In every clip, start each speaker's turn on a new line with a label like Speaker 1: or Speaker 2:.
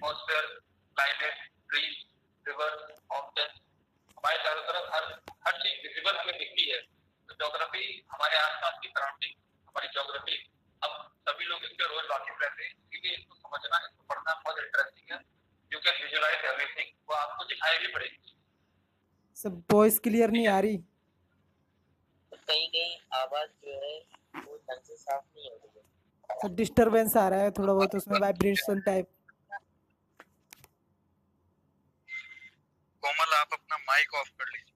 Speaker 1: Atmosphere, climate, trees, river, mountain, हमारे चारों तरफ हर चीज विजिबल हमें दिखती है। तो ज्योग्राफी हमारे आसपास की सराउंडिंग, हमारी ज्योग्राफी, अब सभी लोग इसके रोज वाकिफ रहते हैं, इसीलिए इसको समझना, इसको पढ़ना बहुत इंटरेस्टिंग है। यू कैन विजुअलाइज एवरीथिंग, वो आपको दिखाई भी पड़ेगी।
Speaker 2: सब वॉइस क्लियर नहीं आ रही,
Speaker 3: कहीं कहीं आवाज जो है वो ढंग से साफ नहीं हो रही है,
Speaker 2: सब डिस्टरबेंस आ रहा है थोड़ा बहुत, उसमें वाइब्रेशन टाइप।
Speaker 1: कोमल आप अपना माइक ऑफ कर लीजिए।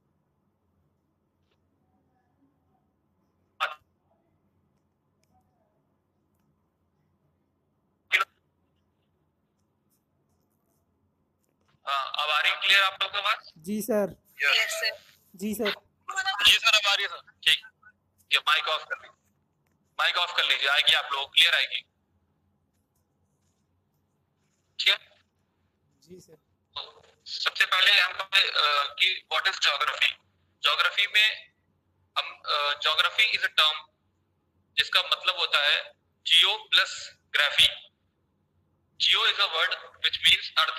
Speaker 1: अब आ रही क्लियर आप लोगों की आवाज?
Speaker 2: जी सर।
Speaker 1: Yes sir.
Speaker 2: जी सर।
Speaker 1: जी सर, अब आ रही है सर। ठीक, ये माइक ऑफ कर लीजिए, माइक ऑफ कर लीजिए, आएगी आप लोग क्लियर आएगी। ठीक है
Speaker 2: जी सर।
Speaker 1: तो सबसे पहले हम कि व्हाट इज ज्योग्राफी। ज्योग्राफी में हम ज्योग्राफी इज अ टर्म जिसका मतलब होता है geo plus graphy. Geo is a word which means earth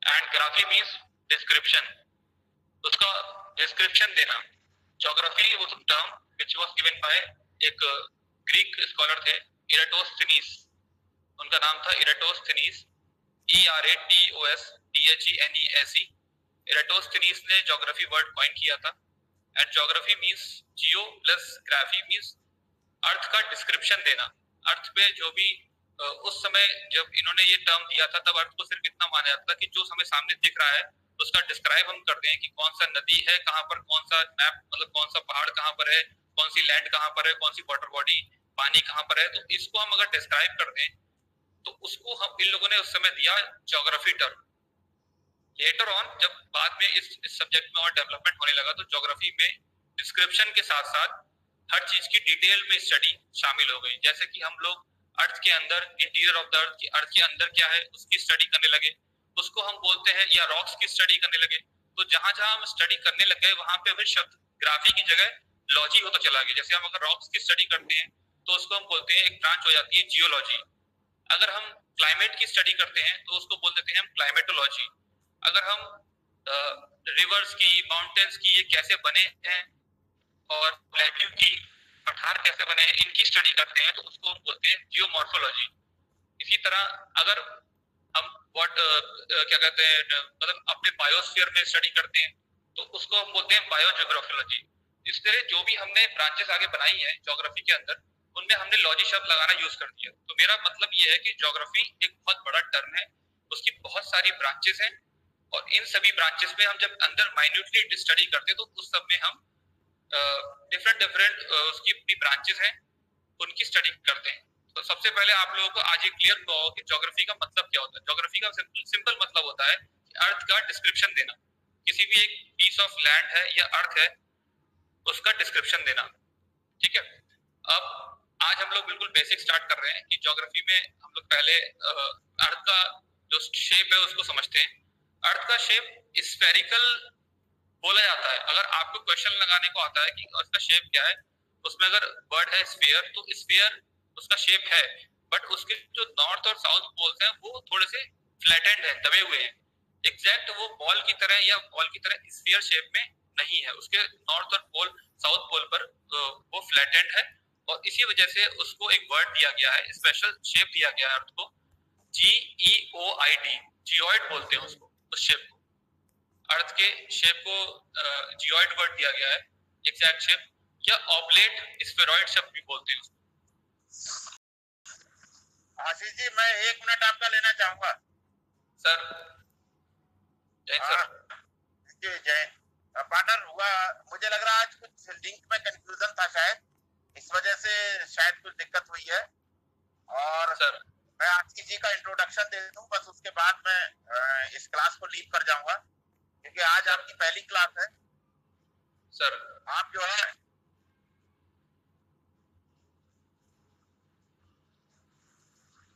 Speaker 1: and graphy means description, उसका डिस्क्रिप्शन देना। Geography was a term which was given by एक Greek scholar थे, इराटोस्थेनीस, उनका नाम था इराटोस्थेनीस, ERATOSTHENES। इराटोस्थेनीस ने ज्योग्राफी वर्ड कॉइन किया था। And geography means geo plus graphy means earth का डिस्क्रिप्शन देना। अर्थ पे जो भी उस समय जब इन्होंने ये टर्म दिया था तब अर्थ को सिर्फ इतना माना जाता था कि जो हमें सामने दिख रहा है उसका डिस्क्राइब हम करते हैं कि कौन सा नदी है कहाँ पर, कौन सा मैप मतलब कौन सा पहाड़ कहाँ पर है, कौन सी लैंड कहाँ पर है, कौन सी वाटर बॉडी पानी कहाँ पर है। तो इसको हम अगर डिस्क्राइब करते हैं तो उसको हम इन लोगों ने उस समय दिया ज्योग्राफी टर्म। लेटर ऑन जब बाद में इस सब्जेक्ट में और डेवलपमेंट होने लगा तो ज्योग्राफी में डिस्क्रिप्शन के साथ साथ हर चीज की डिटेल में स्टडी शामिल हो गई। जैसे कि हम लोग अर्थ के अंदर, इंटीरियर ऑफ द अर्थ के अंदर क्या है उसकी स्टडी करने लगे, उसको हम बोलते हैं, या रॉक्स की स्टडी करने लगे। तो जहां जहां हम स्टडी करने लग गए वहां पे फिर शब्द ग्राफी की जगह लॉजी होता चला गया। जैसे हम अगर रॉक्स की स्टडी करते हैं तो उसको हम बोलते हैं, एक ब्रांच हो जाती है जियोलॉजी। अगर हम क्लाइमेट की स्टडी करते हैं तो उसको बोल देते हैं हम क्लाइमेटोलॉजी। अगर हम रिवर्स की, माउंटेन्स की, ये कैसे बने हैं और प्लेट्यू की पठार कैसे बने हैं, इनकी स्टडी करते हैं तो उसको हम बोलते हैं जियोमॉर्फोलॉजी। इसी तरह अगर हम क्या कहते हैं मतलब अपने बायोस्फीयर में स्टडी करते हैं तो उसको हम बोलते हैं बायोजियोग्राफोलॉजी। इस तरह जो भी हमने ब्रांचेस आगे बनाई है ज्योग्राफी के अंदर उनमें हमने लॉजी शब्द लगाना यूज कर दिया। तो मेरा मतलब ये है कि ज्योग्राफी एक बहुत बड़ा टर्म है, उसकी बहुत सारी ब्रांचेस हैं और इन सभी ब्रांचेस में हम जब अंदर माइन्यूटली स्टडी करते हैं तो उस सब में हम डिफरेंट उसकी भी ब्रांचेस हैं उनकी स्टडी करते हैं। तो सबसे पहले आप लोगों को आज ये क्लियर हुआ हो कि ज्योग्राफी का मतलब क्या होता है। ज्योग्राफी का सिंपल मतलब होता है कि अर्थ का डिस्क्रिप्शन देना। किसी भी एक पीस ऑफ लैंड है या अर्थ है उसका डिस्क्रिप्शन देना। ठीक है, अब आज हम लोग बिल्कुल बेसिक स्टार्ट कर रहे हैं कि ज्योग्राफी में हम लोग पहले अर्थ का जो शेप है उसको समझते हैं। अर्थ का शेप स्फेरिकल बोला जाता है। अगर आपको क्वेश्चन लगाने को आता है कि अर्थ का शेप क्या है, उसमें अगर वर्ड है स्फीयर तो स्फीयर उसका शेप है, बट उसके जो नॉर्थ और साउथ पोल्स हैं वो थोड़े से फ्लैटेंड है, दबे हुए हैं। एग्जैक्ट वो बॉल की तरह या बॉल की तरह स्फीयर शेप में नहीं है, उसके नॉर्थ और पोल साउथ पोल पर वो फ्लैटेंड है और इसी वजह से उसको एक वर्ड दिया गया है, स्पेशल शेप दिया गया है अर्थ को, GEOID, जियोइड बोलते हैं उसको, उस शेप को। अर्थ के शेप को जियोइड वर्ड दिया गया है, एग्जैक्ट शेप, या ऑब्लेट स्फेरॉइड शब्द भी बोलते हैं उसको।
Speaker 4: आशीष जी मैं 1 मिनट आपका लेना चाहूंगा।
Speaker 1: सर जय सर।
Speaker 4: जी जय। पार्टनर हुआ, मुझे लग रहा है आज कुछ लिंक में कंफ्यूजन था शायद, इस वजह से शायद कुछ दिक्कत हुई है। और
Speaker 1: सर
Speaker 4: मैं आशीष जी का इंट्रोडक्शन दे दूं, बस उसके बाद मैं इस क्लास को लीव कर जाऊंगा क्योंकि आज आपकी पहली क्लास है।
Speaker 1: सर
Speaker 4: आप जो है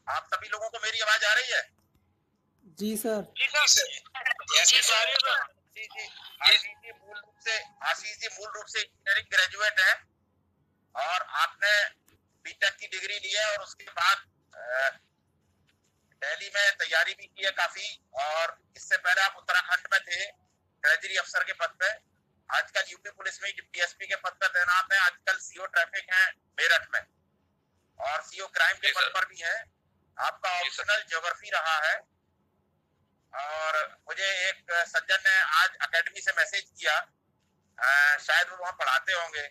Speaker 4: आप सभी लोगों को मेरी आवाज आ रही है?
Speaker 2: जी सर।
Speaker 4: जी सर। जी सर। आशीष जी मूल रूप से इंजीनियरिंग ग्रेजुएट है और आपने बीटेक की डिग्री ली है और उसके बाद दिल्ली में तैयारी भी की है काफी, और इससे पहले आप उत्तराखंड में थे ट्रेजरी अफसर के पद पे, आजकल यूपी पुलिस में डीएसपी के पद पर तैनात है, आजकल सीओ ट्रैफिक है मेरठ में, और सीओ क्राइम के पद पर भी है। आपका ऑप्शनल ज्योग्राफी रहा है। और मुझे एक सज्जन ने आज एकेडमी से मैसेज किया, शायद वो वहाँ पढ़ाते होंगे,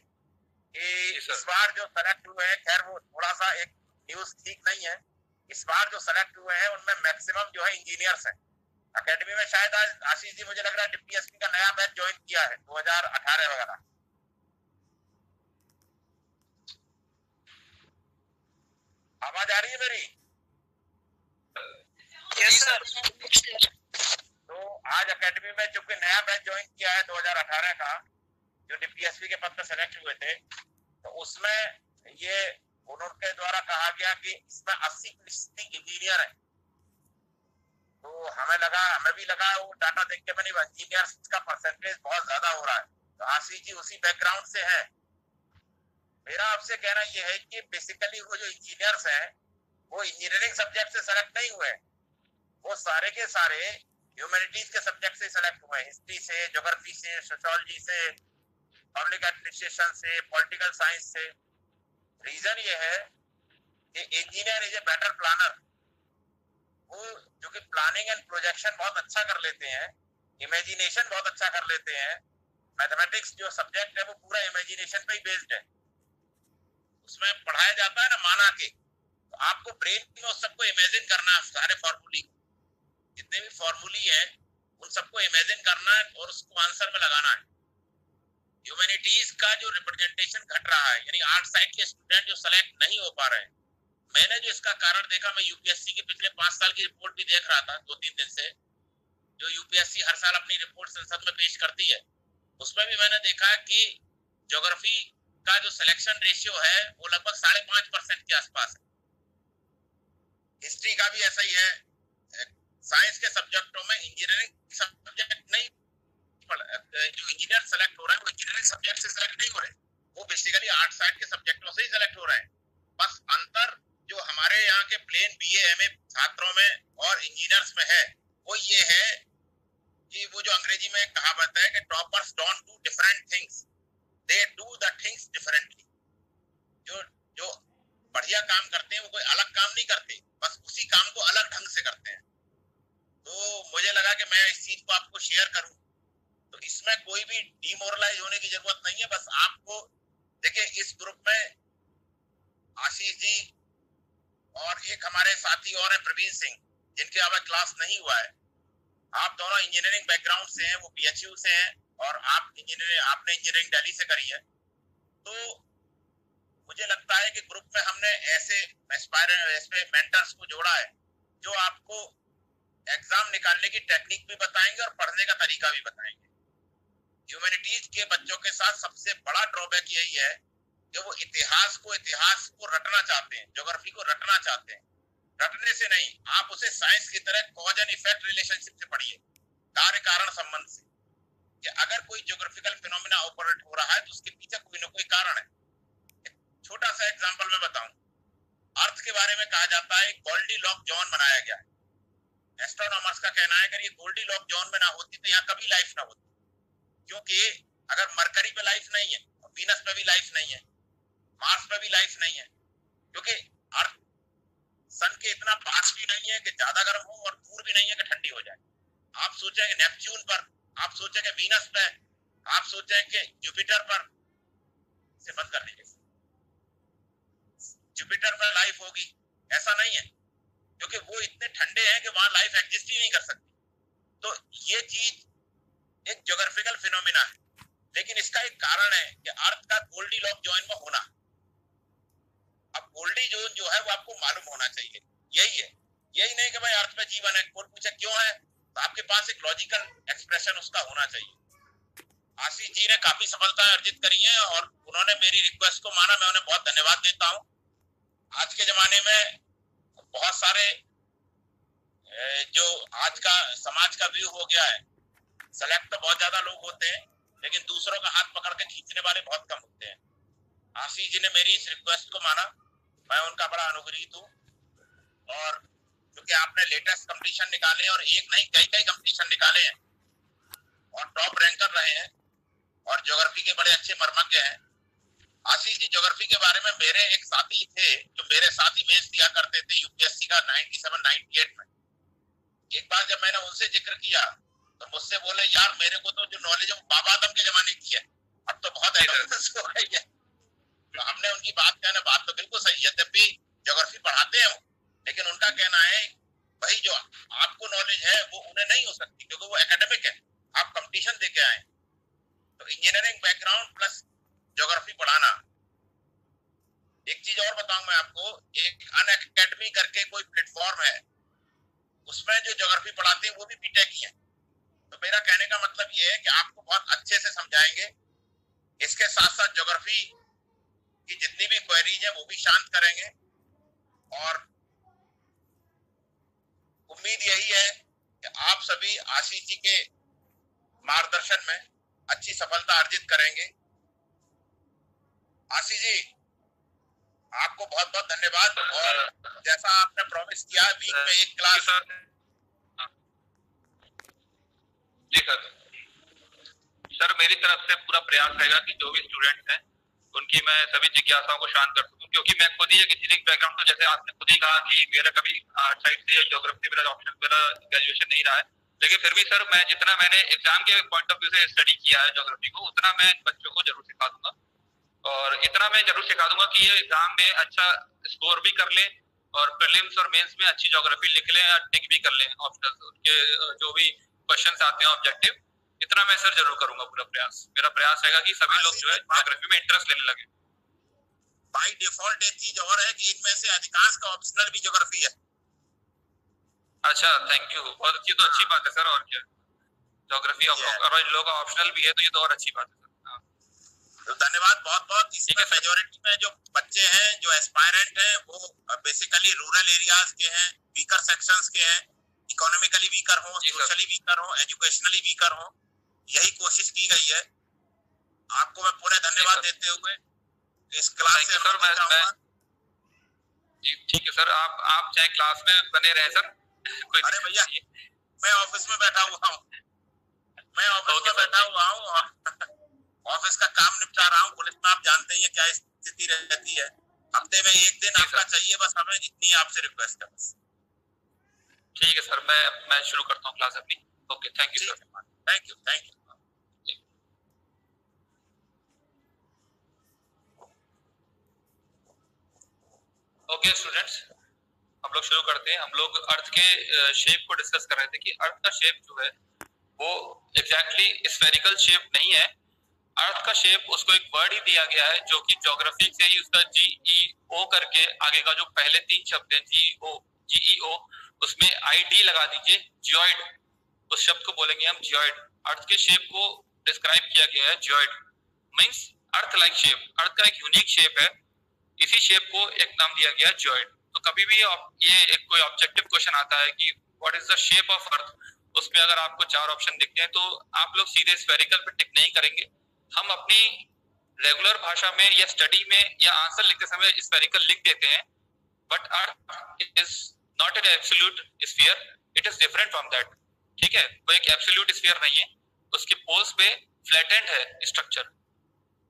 Speaker 4: कि इस बार जो सेलेक्ट हुए हैं, खैर वो थोड़ा सा एक न्यूज ठीक नहीं है, इस बार जो सेलेक्ट हुए हैं उनमें मैक्सिमम जो है इंजीनियर्स हैं। एकेडमी में शायद आज आशीष जी मुझे लग रहा है डीपीएसपी का नया बैच ज्वाइन किया है 2018 वगैरह। आवाज आ रही है मेरी?
Speaker 3: Yes sir.
Speaker 4: तो आज एकेडमी में चूंकि नया बैच ज्वाइन किया है 2018 का, जो डीपीएसपी के पद पर सेलेक्ट हुए थे, तो उसमें ये उनके द्वारा कहा गया कि इसमें 80% इंजीनियर है। तो हमें भी लगा वो डाटा देख के, मैंने इंजीनियर्स का परसेंटेज बहुत ज्यादा हो रहा है। तो आशीष जी उसी बैकग्राउंड से हैं। मेरा आपसे कहना यह है कि बेसिकली वो जो इंजीनियर्स हैं वो इंजीनियरिंग सब्जेक्ट से सेलेक्ट नहीं हुए, वो सारे के सारे ह्यूमैनिटीज के सब्जेक्ट से सेलेक्ट हुए, हिस्ट्री से, ज्योग्राफी से, सोशियोलॉजी से, पब्लिक एडमिनिस्ट्रेशन से, पॉलिटिकल साइंस से। रीजन ये है कि engineer is a better planner. वो जो कि प्लानिंग एंड प्रोजेक्शन बहुत अच्छा कर लेते हैं, इमेजिनेशन बहुत अच्छा कर लेते हैं। मैथमेटिक्स जो सब्जेक्ट है वो पूरा इमेजिनेशन पे ही बेस्ड है, उसमें पढ़ाया जाता है ना माना के, तो आपको ब्रेन में उस सबको इमेजिन करना है, सारे फॉर्मूले जितने भी फॉर्मूली है उन सबको इमेजिन करना है और उसको आंसर में लगाना है। ह्यूमैनिटीज का जो रिप्रेजेंटेशन घट रहा है, यानी आर्ट साइड के स्टूडेंट जो सेलेक्ट नहीं हो पा रहे हैं, मैंने जो इसका कारण देखा, मैं यूपीएससी की पिछले 5 साल की रिपोर्ट भी देख रहा था 2-3 दिन से, जो यूपीएससी हर साल अपनी रिपोर्ट संसद में पेश करती है, उसमें भी मैंने देखा कि ज्योग्राफी का जो सिलेक्शन रेशियो है वो लगभग 5.5% के आसपास है। हिस्ट्री का भी ऐसा ही है। साइंस के सब्जेक्टों में इंजीनियरिंग सब्जेक्ट नहीं, जो इंजीनियर सेलेक्ट हो रहे हैं वो इंजीनियरिंग सब्जेक्ट से सेलेक्ट नहीं हो रहे, वो बेसिकली आर्ट साइड के सब्जेक्टों से ही सेलेक्ट हो रहे हैं। बस अंतर जो हमारे यहाँ के प्लेन बीए एमए छात्रों में और इंजीनियर्स में है वो ये है कि वो जो अंग्रेजी में कहावत है कि toppers don't do different things, they do the things differently. जो बढ़िया काम करते हैं वो कोई अलग काम नहीं करते, बस उसी काम को अलग ढंग से करते हैं। तो मुझे लगा कि मैं इस चीज को आपको शेयर करूं। तो इसमें कोई भी डिमोरलाइज होने की जरूरत नहीं है। बस आपको देखिए, इस ग्रुप में आशीष जी और एक हमारे साथी और है प्रवीण सिंह, जिनके अब क्लास नहीं हुआ है। आप दोनों इंजीनियरिंग बैकग्राउंड से हैं, वो बीएचयू से हैं, और आपने इंजीनियरिंग दिल्ली से करी है। तो मुझे लगता है कि ग्रुप में हमने ऐसे मेंटर्स को जोड़ा है जो आपको एग्जाम निकालने की टेक्निक भी बताएंगे और पढ़ने का तरीका भी बताएंगे। ह्यूमैनिटीज के बच्चों के साथ सबसे बड़ा ड्रॉबैक यही है कि वो इतिहास को रटना चाहते हैं, ज्योग्राफी को रटना चाहते हैं। रटने से नहीं, आप उसे साइंस की तरह कॉज एंड इफेक्ट रिलेशनशिप से पढ़िए, कार्य कारण संबंध से, कि अगर कोई ज्योग्राफिकल फिनोमेना ऑपरेट हो रहा है तो उसके पीछे कोई ना कोई कारण है। एक छोटा सा एग्जांपल मैं बताऊं, अर्थ के बारे में कहा जाता है गोल्डी लॉक जोन बनाया गया है। एस्ट्रोनॉमर्स का कहना है अगर ये गोल्डी लॉक जोन में ना होती तो यहाँ कभी लाइफ ना होती, क्योंकि अगर मरकरी पे लाइफ नहीं है, वीनस पे भी लाइफ नहीं है, मार्स पे भी लाइफ नहीं है, क्योंकि अर्थ सन के इतना पास भी नहीं है कि ज्यादा गर्म हो और दूर भी नहीं है कि ठंडी हो जाए। आप सोचें कि नेपच्यून पर, आप सोचें कि वीनस पे, आप सोचें कि जुपिटर पर, से बंद कर दीजिए, जुपिटर पर लाइफ होगी, ऐसा नहीं है, क्योंकि वो इतने ठंडे हैं कि वहां लाइफ एग्जिस्ट ही नहीं कर सकती। तो ये चीज एक ज्योग्राफिकल फिनोमेना है, लेकिन इसका एक कारण है कि अर्थ का गोल्डी लॉक जोन में होना। अब गोल्डी जोन जो है वो आपको मालूम होना चाहिए, यही है, यही नहीं कि भाई अर्थ पे जीवन है, कोई पूछे क्यों है, तो आपके पास एक लॉजिकल एक्सप्रेशन उसका होना चाहिए। आशीष जी ने काफी सफलता अर्जित करी है और उन्होंने मेरी रिक्वेस्ट को माना, मैं उन्हें बहुत धन्यवाद देता हूँ। आज के जमाने में बहुत सारे जो आज का समाज का व्यू हो गया है, सेलेक्ट तो बहुत ज्यादा लोग होते हैं लेकिन दूसरों का हाथ पकड़ के खींचने वाले बहुत कम होते हैं। आशीष जी ने मेरी इस रिक्वेस्ट को माना, मैं उनका बड़ा अनुग्रहित हूँ और क्योंकि आपने लेटेस्ट कंपटीशन निकाले और एक नहीं कई कंपटीशन निकाले हैं और टॉप रैंकर रहे हैं और ज्योग्राफी के बड़े अच्छे मर्मज्ञ हैं। आशीष जी, ज्योग्राफी के बारे में मेरे एक साथी थे जो मेरे साथ ही मेंस दिया करते थे यूपीएससी का 97-98 में। एक बार जब मैंने उनसे जिक्र किया तो मुझसे बोले, यार मेरे को तो जो नॉलेज है वो बाबा आदम के जमाने की है, अब तो बहुत एडवांस हो गई है। तो हमने उनकी बात कहना, बात तो बिल्कुल सही है, यद्यपि ज्योग्राफी पढ़ाते हैं वो, लेकिन उनका कहना है भाई जो आपको नॉलेज है वो उन्हें नहीं हो सकती क्योंकि वो एकेडमिक है, आप कंपटीशन दे के आए। तो इंजीनियरिंग बैकग्राउंड प्लस ज्योग्राफी पढ़ाना। एक चीज और बताऊं मैं आपको, एक अनअकैडमी करके कोई प्लेटफॉर्म है, उसमें जो ज्योग्राफी पढ़ाते हैं वो भी बीटेक ही है। तो मेरा कहने का मतलब ये है कि आपको बहुत अच्छे से समझाएंगे, इसके साथ साथ ज्योग्राफी की जितनी भी क्वेरीज है वो भी शांत करेंगे और उम्मीद यही है कि आप सभी आशीष जी के मार्गदर्शन में अच्छी सफलता अर्जित करेंगे। आशीष जी, आपको बहुत बहुत धन्यवाद। और जैसा आपने प्रॉमिस किया वीक में एक क्लास।
Speaker 1: जी सर, मेरी तरफ से पूरा प्रयास रहेगा कि जो भी स्टूडेंट हैं उनकी मैं सभी जिज्ञासाओं को शांत कर सकूं, क्योंकि मैं खुद ही एक इंजीनियरिंग बैकग्राउंड तो जैसे आपने खुद ही कहा कि मेरा कभी आर्ट साइड से ज्योग्राफी मेरा ऑप्शन मेरा ग्रेजुएशन नहीं रहा है, लेकिन फिर भी सर मैं जितना मैंने एग्जाम के पॉइंट ऑफ व्यू से स्टडी किया है ज्योग्राफी को उतना मैं बच्चों को जरूर सिखा दूंगा। और इतना मैं जरूर सिखा दूंगा कि ये एग्जाम में अच्छा स्कोर भी कर लें और प्रीलिम्स और मेंस में अच्छी ज्योग्राफी लिख लें या टिक भी कर लें ऑप्शनल उनके जो भी क्वेश्चंस आते हैं ऑब्जेक्टिव। इतना मैं सर जरूर करूंगा, पूरा प्रयास मेरा प्रयास रहेगा कि सभी लोग जो है ज्योग्राफी में इंटरेस्ट लेने लगे।
Speaker 4: बाय डिफॉल्ट एक चीज और है कि इनमें से अधिकांश का ऑप्शनल भी ज्योग्राफी है।
Speaker 1: अच्छा, थैंक यू, बहुत अच्छी, तो अच्छी बात है सर। और क्या, ज्योग्राफी और इन लोगों का ऑप्शनल भी है तो ये तो और अच्छी बात है सर।
Speaker 4: तो धन्यवाद बहुत बहुत। इसमें मेजॉरिटी में जो बच्चे हैं जो एस्पायरेंट हैं वो बेसिकली रूरल एरियाज के हैं, वीकर सेक्शंस के हैं, इकोनॉमिकली वीकर हो, सोशली वीकर हो, एजुकेशनली वीकर हो, यही कोशिश की गई है। आपको मैं पूरा धन्यवाद देते हुए इस क्लास से
Speaker 1: सर मैं ठीक है सर, आप चाहे क्लास में बने रहे सर।
Speaker 4: अरे भैया मैं ऑफिस में बैठा हुआ हूँ, ऑफिस का काम निपटा रहा हूँ। पुलिस में आप जानते ही हैं क्या स्थिति रहती है, हफ्ते में एक दिन आपका चाहिए बस, हमें इतनी आपसे रिक्वेस्ट है बस।
Speaker 1: ठीक है सर, मैं शुरू करता हूँ क्लास अपनी। Okay, thank you sir.
Speaker 4: Thank you.
Speaker 1: Okay students, हम लोग शुरू करते हैं। हम लोग अर्थ के शेप को डिस्कस कर रहे थे कि अर्थ का शेप जो है वो एग्जैक्टली स्फेरिकल शेप नहीं है। अर्थ का शेप उसको एक वर्ड ही दिया गया है जो कि ज्योग्राफी से ही उसका GEO करके आगे का जो पहले 3 शब्द हैं GEO उसमें ID लगा दीजिए, जियोइड। उस शब्द को बोलेंगे हम जियोइड। अर्थ के शेप को डिस्क्राइब किया गया है geoid, means earth like shape. Earth का एक यूनिक शेप है, इसी शेप को एक नाम दिया गया है जियोइड। तो कभी भी ये एक कोई ऑब्जेक्टिव क्वेश्चन आता है कि what is the shape of अर्थ, उसमें अगर आपको 4 ऑप्शन दिखते हैं तो आप लोग सीधे स्फेरिकल पे टिक नहीं करेंगे। हम अपनी रेगुलर भाषा में या स्टडी में या आंसर लिखते समय स्फेरिकल लिख देते हैं, but earth is not an absolute sphere, it is different from that. ठीक है, वो एक एब्सोल्यूट स्फीयर नहीं है, उसके पोल्स पे फ्लैटेंड है स्ट्रक्चर।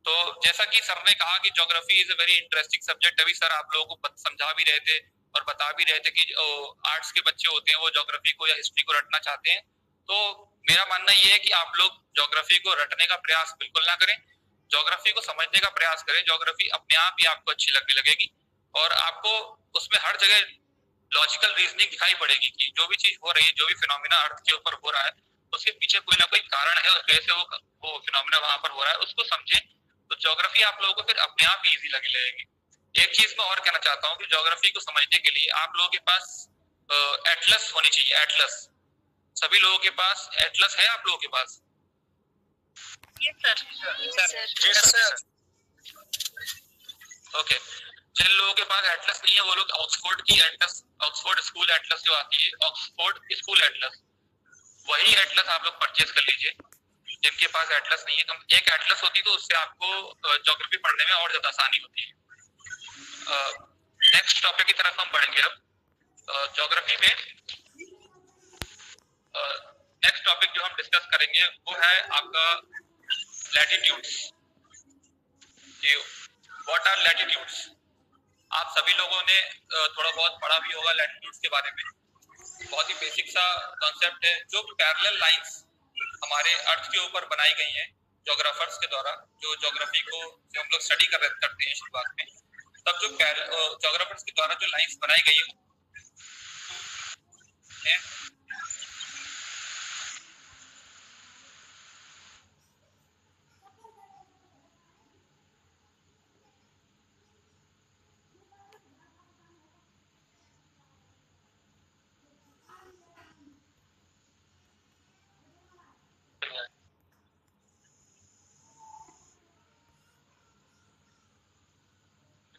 Speaker 1: तो जैसा कि सर ने कहा कि geography is a very interesting subject, अभी सर आप लोगों को समझा भी रहे थे और बता भी रहे थे कि आर्ट्स के बच्चे होते हैं वो ज्योग्राफी को या हिस्ट्री को रटना चाहते हैं। तो मेरा मानना ये है कि आप लोग ज्योग्राफी को रटने का प्रयास बिल्कुल ना करें, ज्योग्राफी को समझने का प्रयास करें। ज्योग्राफी अपने आप ही आपको अच्छी लगने लगेगी और आपको उसमें हर जगह लॉजिकल रीजनिंग दिखाई पड़ेगी कि जो भी चीज हो रही है, जो भी फिनोमिना अर्थ के ऊपर हो रहा है, उसके पीछे कोई ना कोई कारण है और कैसे वो फिनोमिना वहां पर हो रहा है उसको समझें। तो ज्योग्राफी आप लोगों को फिर अपने आप ही इजी लगने लगेगी। एक चीज मैं और कहना चाहता हूँ कि ज्योग्राफी को समझने के लिए आप लोगों के पास एटलस होनी चाहिए। एटलस सभी लोगों के पास एटलस है? आप लोगों के पास? ओके, जिन लोगों के पास एटलस नहीं है वो लोग ऑक्सफोर्ड की एटलस, ऑक्सफोर्ड स्कूल एटलस जो आती है, ऑक्सफोर्ड स्कूल एटलस, वही एटलस आप लोग परचेज कर लीजिए। जिनके पास एटलस नहीं है, कम एक एटलस होती तो उससे आपको ज्योग्राफी पढ़ने में और ज्यादा आसानी होती है। नेक्स्ट टॉपिक की तरफ हम बढ़ेंगे अब। ज्योग्राफी में नेक्स्ट टॉपिक जो हम डिस्कस करेंगे वो है आपका लैटिट्यूड्स। What are latitudes? आप सभी लोगों ने थोड़ा बहुत पढ़ा भी होगा लैटिट्यूड्स के बारे में। बहुत ही बेसिक सा कॉन्सेप्ट है। जो पैरेलल लाइंस हमारे अर्थ के ऊपर बनाई गई हैं ज्योग्राफर्स के द्वारा, जो ज्योग्राफी को जो हम लोग स्टडी करते हैं शुरुआत में, तब जो ज्योग्राफर्स के द्वारा जो लाइंस बनाई गई है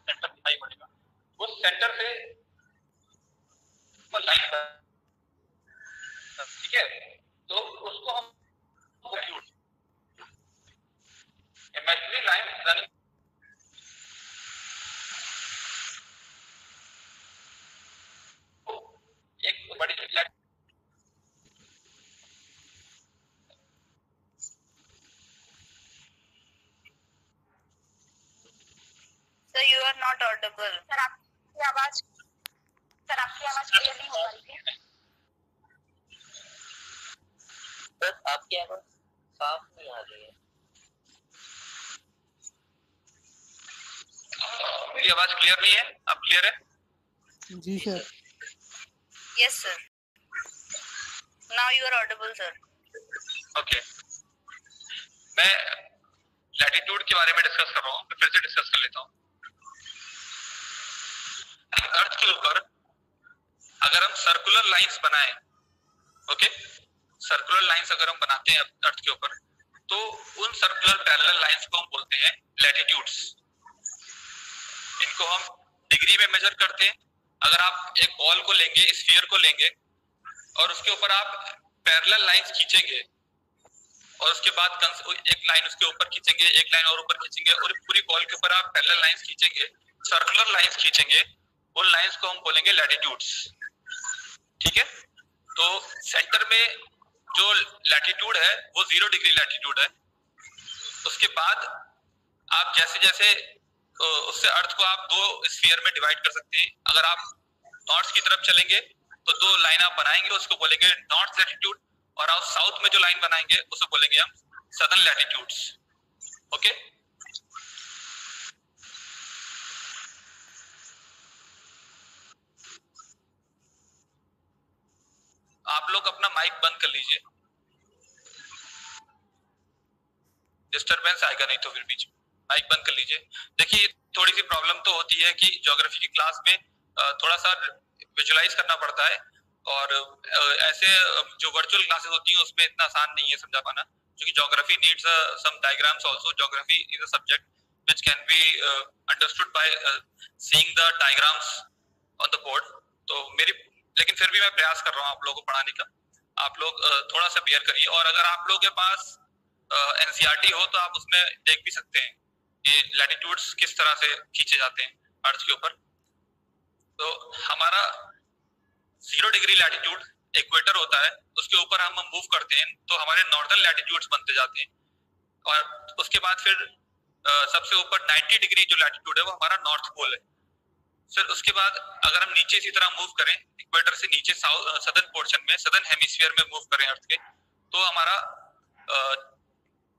Speaker 1: सेंटर दिखाई पड़ेगा, उस सेंटर से लाइन, ठीक है, तो उसको हम इमेजिनरी लाइन रनिंग एक बड़ी
Speaker 5: Sir, you are not audible. Sir आपकी आवाज क्लियर नहीं हो रही है।
Speaker 3: सर आपकी आवाज साफ नहीं आ रही है।
Speaker 1: मेरी आवाज क्लियर नहीं है? अब क्लियर है?
Speaker 2: जी sir.
Speaker 5: Yes sir. Now you are audible sir.
Speaker 1: Okay, मैं लैटिट्यूड के बारे में डिस्कस कर रहा हूँ, फिर से डिस्कस कर लेता हूँ। अर्थ के ऊपर अगर हम सर्कुलर लाइंस बनाएं, ओके, सर्कुलर लाइंस अगर हम बनाते हैं अर्थ के ऊपर, तो उन सर्कुलर पैरेलल लाइंस को हम बोलते हैं लैटिट्यूड्स। इनको हम डिग्री में मेजर करते हैं। अगर आप एक बॉल को लेंगे, स्फीयर को लेंगे, और उसके ऊपर आप पैरेलल लाइंस खींचेंगे, और उसके बाद एक लाइन उसके ऊपर खींचेंगे, एक लाइन और ऊपर खींचेंगे, और पूरी बॉल के ऊपर आप पैरेलल लाइंस खींचेंगे, सर्कुलर लाइंस खींचेंगे, उन लाइंस को हम बोलेंगे लैटिट्यूड्स। ठीक है, तो सेंटर में जो लैटिट्यूड है वो 0 डिग्री लैटिट्यूड है। उसके बाद आप जैसे जैसे उससे अर्थ को आप 2 स्फीयर में डिवाइड कर सकते हैं। अगर आप नॉर्थ की तरफ चलेंगे तो 2 लाइन आप बनाएंगे, उसको बोलेंगे नॉर्थ लैटिट्यूड, और आप साउथ में जो लाइन बनाएंगे उसको बोलेंगे हम सदर्न लैटिट्यूड्स। ओके, आप लोग अपना माइक बंद कर लीजिए, डिस्टरबेंस आएगा नहीं तो फिर बीच में माइक बंद कर लीजिए। देखिए, थोड़ी सी प्रॉब्लम तो होती है कि ज्योग्राफी की क्लास में थोड़ा सा विजुलाइज करना पड़ता है, और ऐसे जो वर्चुअल क्लासेस होती हैं उसमें इतना आसान नहीं है समझा पाना, क्योंकि geography needs some diagrams also. Geography is a subject which can be understood by seeing the diagrams on the board. तो लेकिन फिर भी मैं प्रयास कर रहा हूँ आप लोगों को पढ़ाने का। आप लोग थोड़ा सा बेयर करिए, और अगर आप लोगों के पास एनसीईआरटी हो तो आप उसमें देख भी सकते हैं कि लैटिट्यूड्स किस तरह से खींचे जाते हैं अर्थ के ऊपर। तो हमारा 0 डिग्री लैटिट्यूड इक्वेटर होता है, उसके ऊपर हम मूव करते हैं तो हमारे नॉर्दर्न लैटिट्यूड्स बनते जाते हैं, और उसके बाद फिर सबसे ऊपर 90 डिग्री जो लैटिट्यूड है वो हमारा नॉर्थ पोल है। फिर उसके बाद अगर हम नीचे इसी तरह मूव करें, इक्वेटर से नीचे सदर्न पोर्शन में, सदर्न हेमिस्फीयर में मूव करें अर्थ के, तो हमारा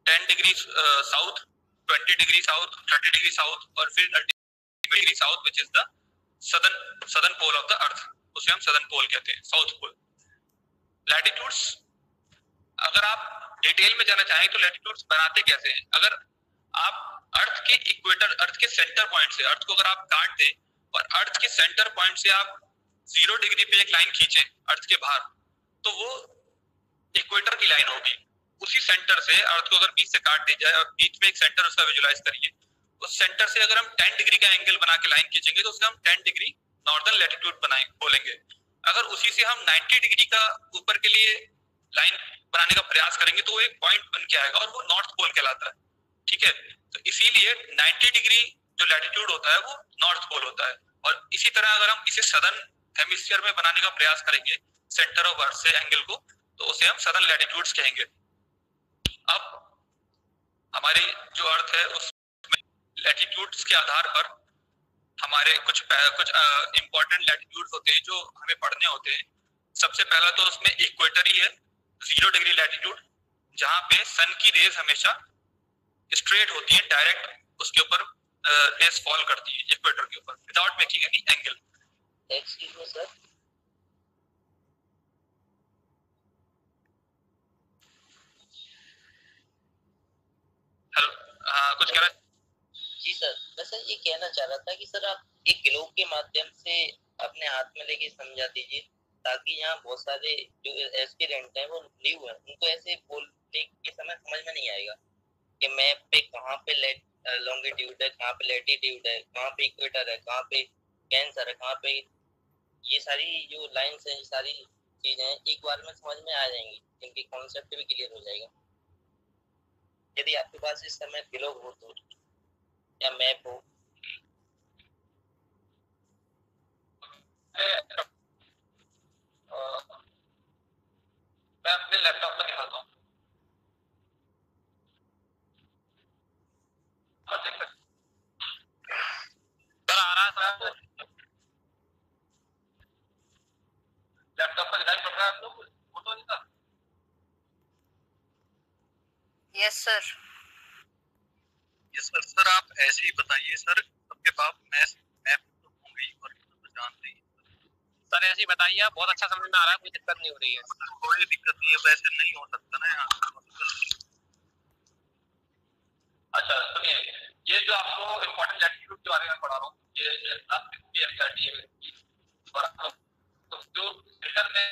Speaker 1: 10 degree south, 20 degree south, 30 degree south, और फिर 30 degree south which is the southern pole of the earth, उसे हम सदर्न पोल कहते हैं, साउथ पोल। लैटिट्यूड्स अगर आप डिटेल में जाना चाहें तो लैटिट्यूड्स बनाते कैसे हैं? अगर आप अर्थ के इक्वेटर, अर्थ के सेंटर पॉइंट से, अर्थ को अगर आप काट दें और अर्थ के सेंटर पॉइंट से आप 0 डिग्री पे एक लाइन खींचे अर्थ के बाहर, तो वो इक्वेटर की लाइन होगी। उसी सेंटर से अर्थ को अगर बीच से काट दी जाए और बीच में एक सेंटर उसका विजुलाइज करिए, उस सेंटर से अगर हम 10 डिग्री का एंगल बना के लाइन खींचेंगे तो उसका हम 10 डिग्री नॉर्दर्न लैटिट्यूड बोलेंगे। अगर उसी से हम 90 डिग्री का ऊपर के लिए लाइन बनाने का प्रयास करेंगे तो वो एक पॉइंट बन के आएगा और वो नॉर्थ पोल कहलाता है। ठीक है, तो इसीलिए 90 डिग्री जो लैटिट्यूड होता है वो नॉर्थ पोल होता है। और इसी तरह अगर हम इसे सदर्न हेमिस्फीयर में बनाने का प्रयास करेंगे सेंटर ऑफ अर्थ से एंगल को, तो उसे हम सदर्न लैटिट्यूड्स कहेंगे। अब हमारी जो अर्थ है उसमें लैटिट्यूड्स के आधार पर हमारे कुछ इंपॉर्टेंट लैटिट्यूड्स होते हैं जो हमें पढ़ने होते हैं। सबसे पहला तो उसमें इक्वेटर ही है, 0 डिग्री लैटिट्यूड, जहां पे सन की रेज हमेशा स्ट्रेट होती है, डायरेक्ट उसके ऊपर रेज फॉल करती है इक्वेटर के ऊपर without making any angle.
Speaker 3: Excuse me sir,
Speaker 1: hello, कुछ कह रहा?
Speaker 3: जी सर, मैं सर ये कहना चाह रहा था कि सर आप एक ग्लोब के माध्यम से अपने हाथ में लेके समझा दीजिए, ताकि यहाँ बहुत सारे जो एस्पिरेंट हैं वो न्यू हैं, उनको ऐसे बोलने के समय समझ में नहीं आएगा कि मैप पे कहाँ पे लॉन्गिट्यूड है, कहाँ पे लैटिट्यूड है, कहाँ पे इक्वेटर है, कहाँ पे कैंसर है, कहाँ पे ये सारी जो लाइन्स हैं, ये सारी चीजें हैं, एक बार में समझ में आ जाएंगी, इनकी कॉन्सेप्ट भी क्लियर हो जाएगा। यदि आपके पास इस समय ग्लोब हो तो या मैप हो।
Speaker 1: मैं अपने लैपटॉप पर दिखाता हूँ, सर आ रहा है सर, लैपटॉप पर दिखाई पड़ रहा है आपको फोटो इसका?
Speaker 5: Yes sir.
Speaker 1: Yes sir. Sir आप ऐसे ही बताइए सर, सबके पास मैप तो होंगे और तो जानते ही सर, ऐसे ही बताइए, आप बहुत अच्छा समझ में आ रहा है, कोई दिक्कत नहीं हो रही है। कोई दिक्कत नहीं है, वैसे नहीं हो सकता ना यहाँ। अच्छा सुनिए, ये जो आपको इम्पोर्टेंट लैटिट्यूड के बारे में पढ़ा रहा हूँ, ये आपकी एनसीईआरटी है और तो जो सेंटर में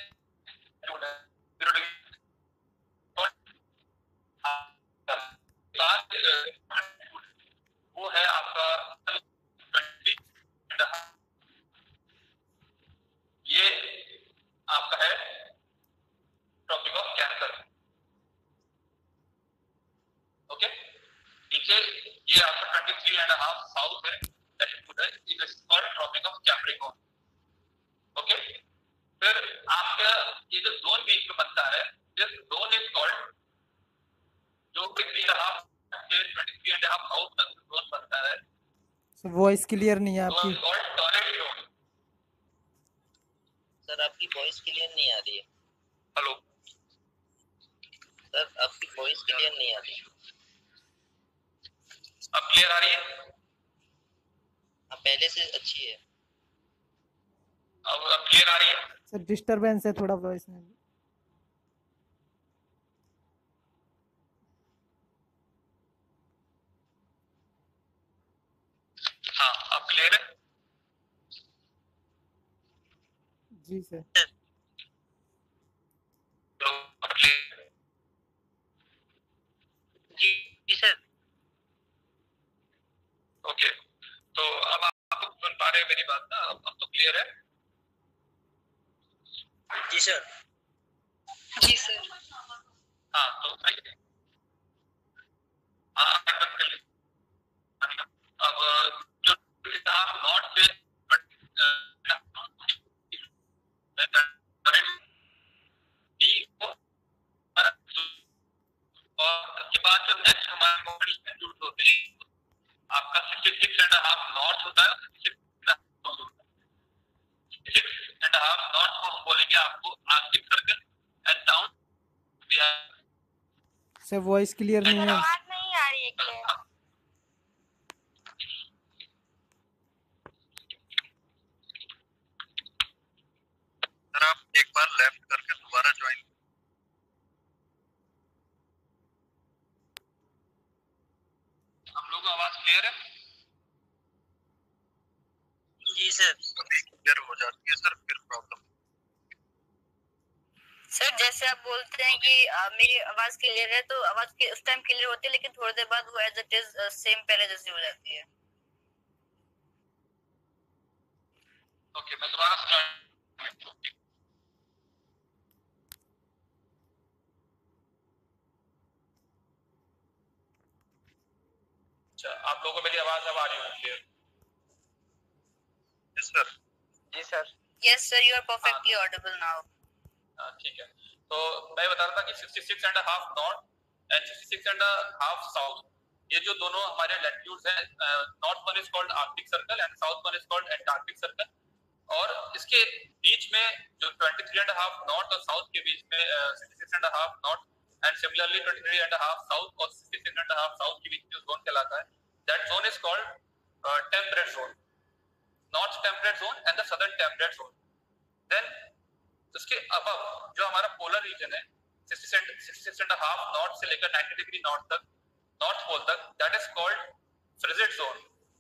Speaker 1: वो है आपका 20, ये आपका है ट्रॉपिक ऑफ कैंसर। ओके, नीचे ये आपका 23.5 साउथ है, लैटिट्यूड है, it is called tropic of Capricorn. Okay, फिर आपका ये जो जोन बीच में बनता है, दिस जोन इज कॉल्ड, जो 23.5 से 23.5 साउथ तक जोन बनता है।
Speaker 2: वॉइस क्लियर नहीं है आपकी।
Speaker 1: Called torrent zone.
Speaker 3: सर आपकी वॉइस क्लियर नहीं आ रही है।
Speaker 1: हेलो
Speaker 3: सर आपकी वॉइस क्लियर नहीं आ रही है।
Speaker 1: अब क्लियर आ रही है?
Speaker 3: हाँ पहले से अच्छी है।
Speaker 1: अब क्लियर आ रही है?
Speaker 2: सर डिस्टरबेंस है थोड़ा वॉइस में।
Speaker 1: हाँ अब क्लियर है?
Speaker 2: जी सर।
Speaker 1: तो अब क्लियर है?
Speaker 3: जी सर।
Speaker 1: ओके, तो अब आप सुन पा रहे हैं मेरी बात ना? अब तो क्लियर है?
Speaker 3: जी सर।
Speaker 5: जी सर।
Speaker 1: हाँ तो सही, हाँ बंद कर लीजिए। अब जो आप नॉट से और उसके बाद जो नेक्स्ट हमारे मॉडल लैटिट्यूड होते हैं, आपका 66.5 नॉर्थ होता है, 66.5 नॉर्थ को हम बोलेंगे आपको Arctic circle and down.
Speaker 2: Sir voice clear नहीं है।
Speaker 5: आवाज नहीं आ रही है क्लियर।
Speaker 1: सर आप एक बार लेफ्ट करके दोबारा ज्वाइन। हम लोग आवाज क्लियर है?
Speaker 3: जी सर।
Speaker 1: क्लियर हो जाती है सर, फिर प्रॉब्लम।
Speaker 5: सर जैसे आप बोलते हैं कि मेरी आवाज क्लियर है, तो आवाज के उस टाइम क्लियर होती है, लेकिन थोड़ी देर बाद वो एज इट इज सेम पहले जैसी हो जाती है।
Speaker 1: ओके, मैं दोबारा स्टार्ट। अच्छा, आप लोगों को मेरी आवाज अब आ रही है क्लियर? Yes sir.
Speaker 3: जी sir.
Speaker 5: Yes, sir, you are perfectly audible now.
Speaker 1: ठीक है, तो मैं बता रहा था कि 66.5 नॉर्थ एंड 66.5 साउथ, ये जो दोनों हमारे लैटिट्यूड्स हैं, north one is called Arctic circle and south one is called Antarctic circle, और इसके बीच में जो 23.5 नॉर्थ और साउथ के बीच में 66.5 नॉर्थ एंड सिमिलरली 23.5 साउथ और 66.5 साउथ के बीच जो जोन कहलाता है, that zone is called temperate zone, north temperate zone and the southern temperate zone. Then उसके अबव जो हमारा पोलर रीजन है 66.5 नॉर्थ से लेकर 90 डिग्री नॉर्थ तक, नॉर्थ पोल तक, that is called frigid zone,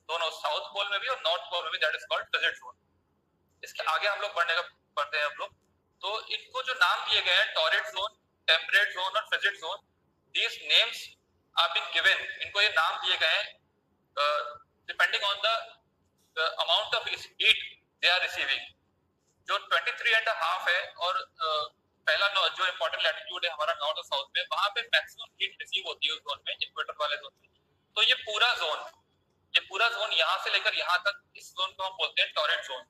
Speaker 1: दोनों साउथ पोल में भी और नॉर्थ पोल में भी, that is called frigid zone. इसके आगे हम लोग बढ़ते हैं हम लोग, तो इनको जो नाम दिए गए हैं टॉरिड जोन, टेम्परेट जोन और frigid zone, these names are been given, इनको ये नाम दिए गए हैं depending on the amount of heat they are receiving. जो 23.5 है और पहला जो इंपॉर्टेंट लैटिट्यूड है हमारा नॉर्थ और साउथ में, वहां पे मैक्सिमम हीट रिसीव होती है उस जोन में, इक्वेटर वाले जोन में। तो ये पूरा जोन यहाँ से लेकर यहाँ तक, इस जोन को हम बोलते हैं टॉरिड जोन।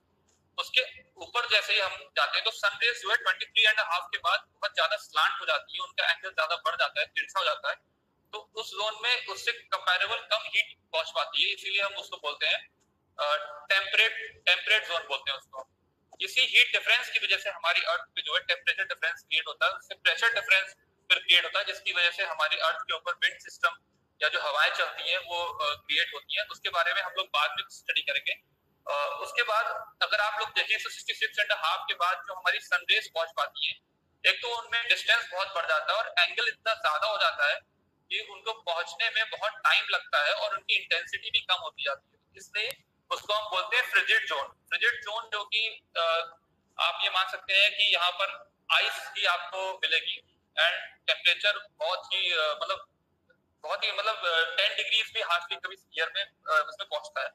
Speaker 1: उसके ऊपर जैसे ही हम जाते हैं तो सन रेज जो है 23.5 के बाद बहुत ज्यादा स्लांट हो जाती है, उनका एंगल ज्यादा बढ़ जाता है, तिरछा हो जाता है, तो उस जोन में उससे कंपैरेबल कम हीट पहुंच पाती है, इसीलिए हम उसको बोलते हैं टेम्परेट जोन बोलते हैं उसको। इसी हीट डिफरेंस की वजह से हमारी अर्थ पे जो है टेम्परेचर डिफरेंस क्रिएट होता है, उससे प्रेशर डिफरेंस फिर क्रिएट होता है, जिसकी वजह से हमारी अर्थ के ऊपर विंड सिस्टम या जो हवाएं चलती हैं वो क्रिएट होती हैं। उसके बारे में हम लोग बाद में स्टडी करेंगे। उसके बाद अगर आप लोग देखें तो 66.5 के बाद जो हमारी सनरेज पहुंच पाती है, एक तो उनमें डिस्टेंस बहुत बढ़ जाता है और एंगल इतना ज्यादा हो जाता है कि उनको पहुंचने में बहुत टाइम लगता है और उनकी इंटेंसिटी भी कम होती जाती है, इसलिए उसको हम बोलते हैं फ्रिजिड जोन। फ्रिजिड जोन जो कि आप ये मान सकते हैं कि यहाँ पर आइस ही आपको मिलेगी एंड टेम्परेचर बहुत ही मतलब 10 डिग्रीज भी हार्डली कभी ईयर में उसमें पहुंचता है,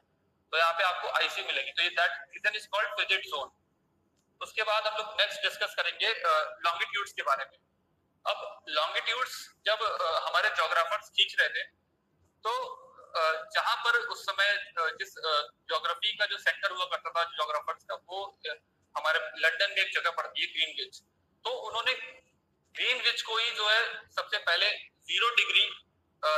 Speaker 1: तो यहाँ पे आपको आइस ही मिलेगी, तो ये that region is called frigid zone. उसके बाद हम लोग नेक्स्ट डिस्कस करेंगे लॉन्गिट्यूड्स के बारे में। अब लॉन्गिट्यूड्स जब हमारे ज्योग्राफर्स खींच रहे थे, तो जहां पर उस समय जिस ज्योग्राफी का जो सेंटर हुआ करता था ज्योग्राफर्स का, वो हमारे लंदन में एक जगह पड़ती है ग्रीनविच, तो उन्होंने ग्रीनविच को ही जो है सबसे पहले 0 डिग्री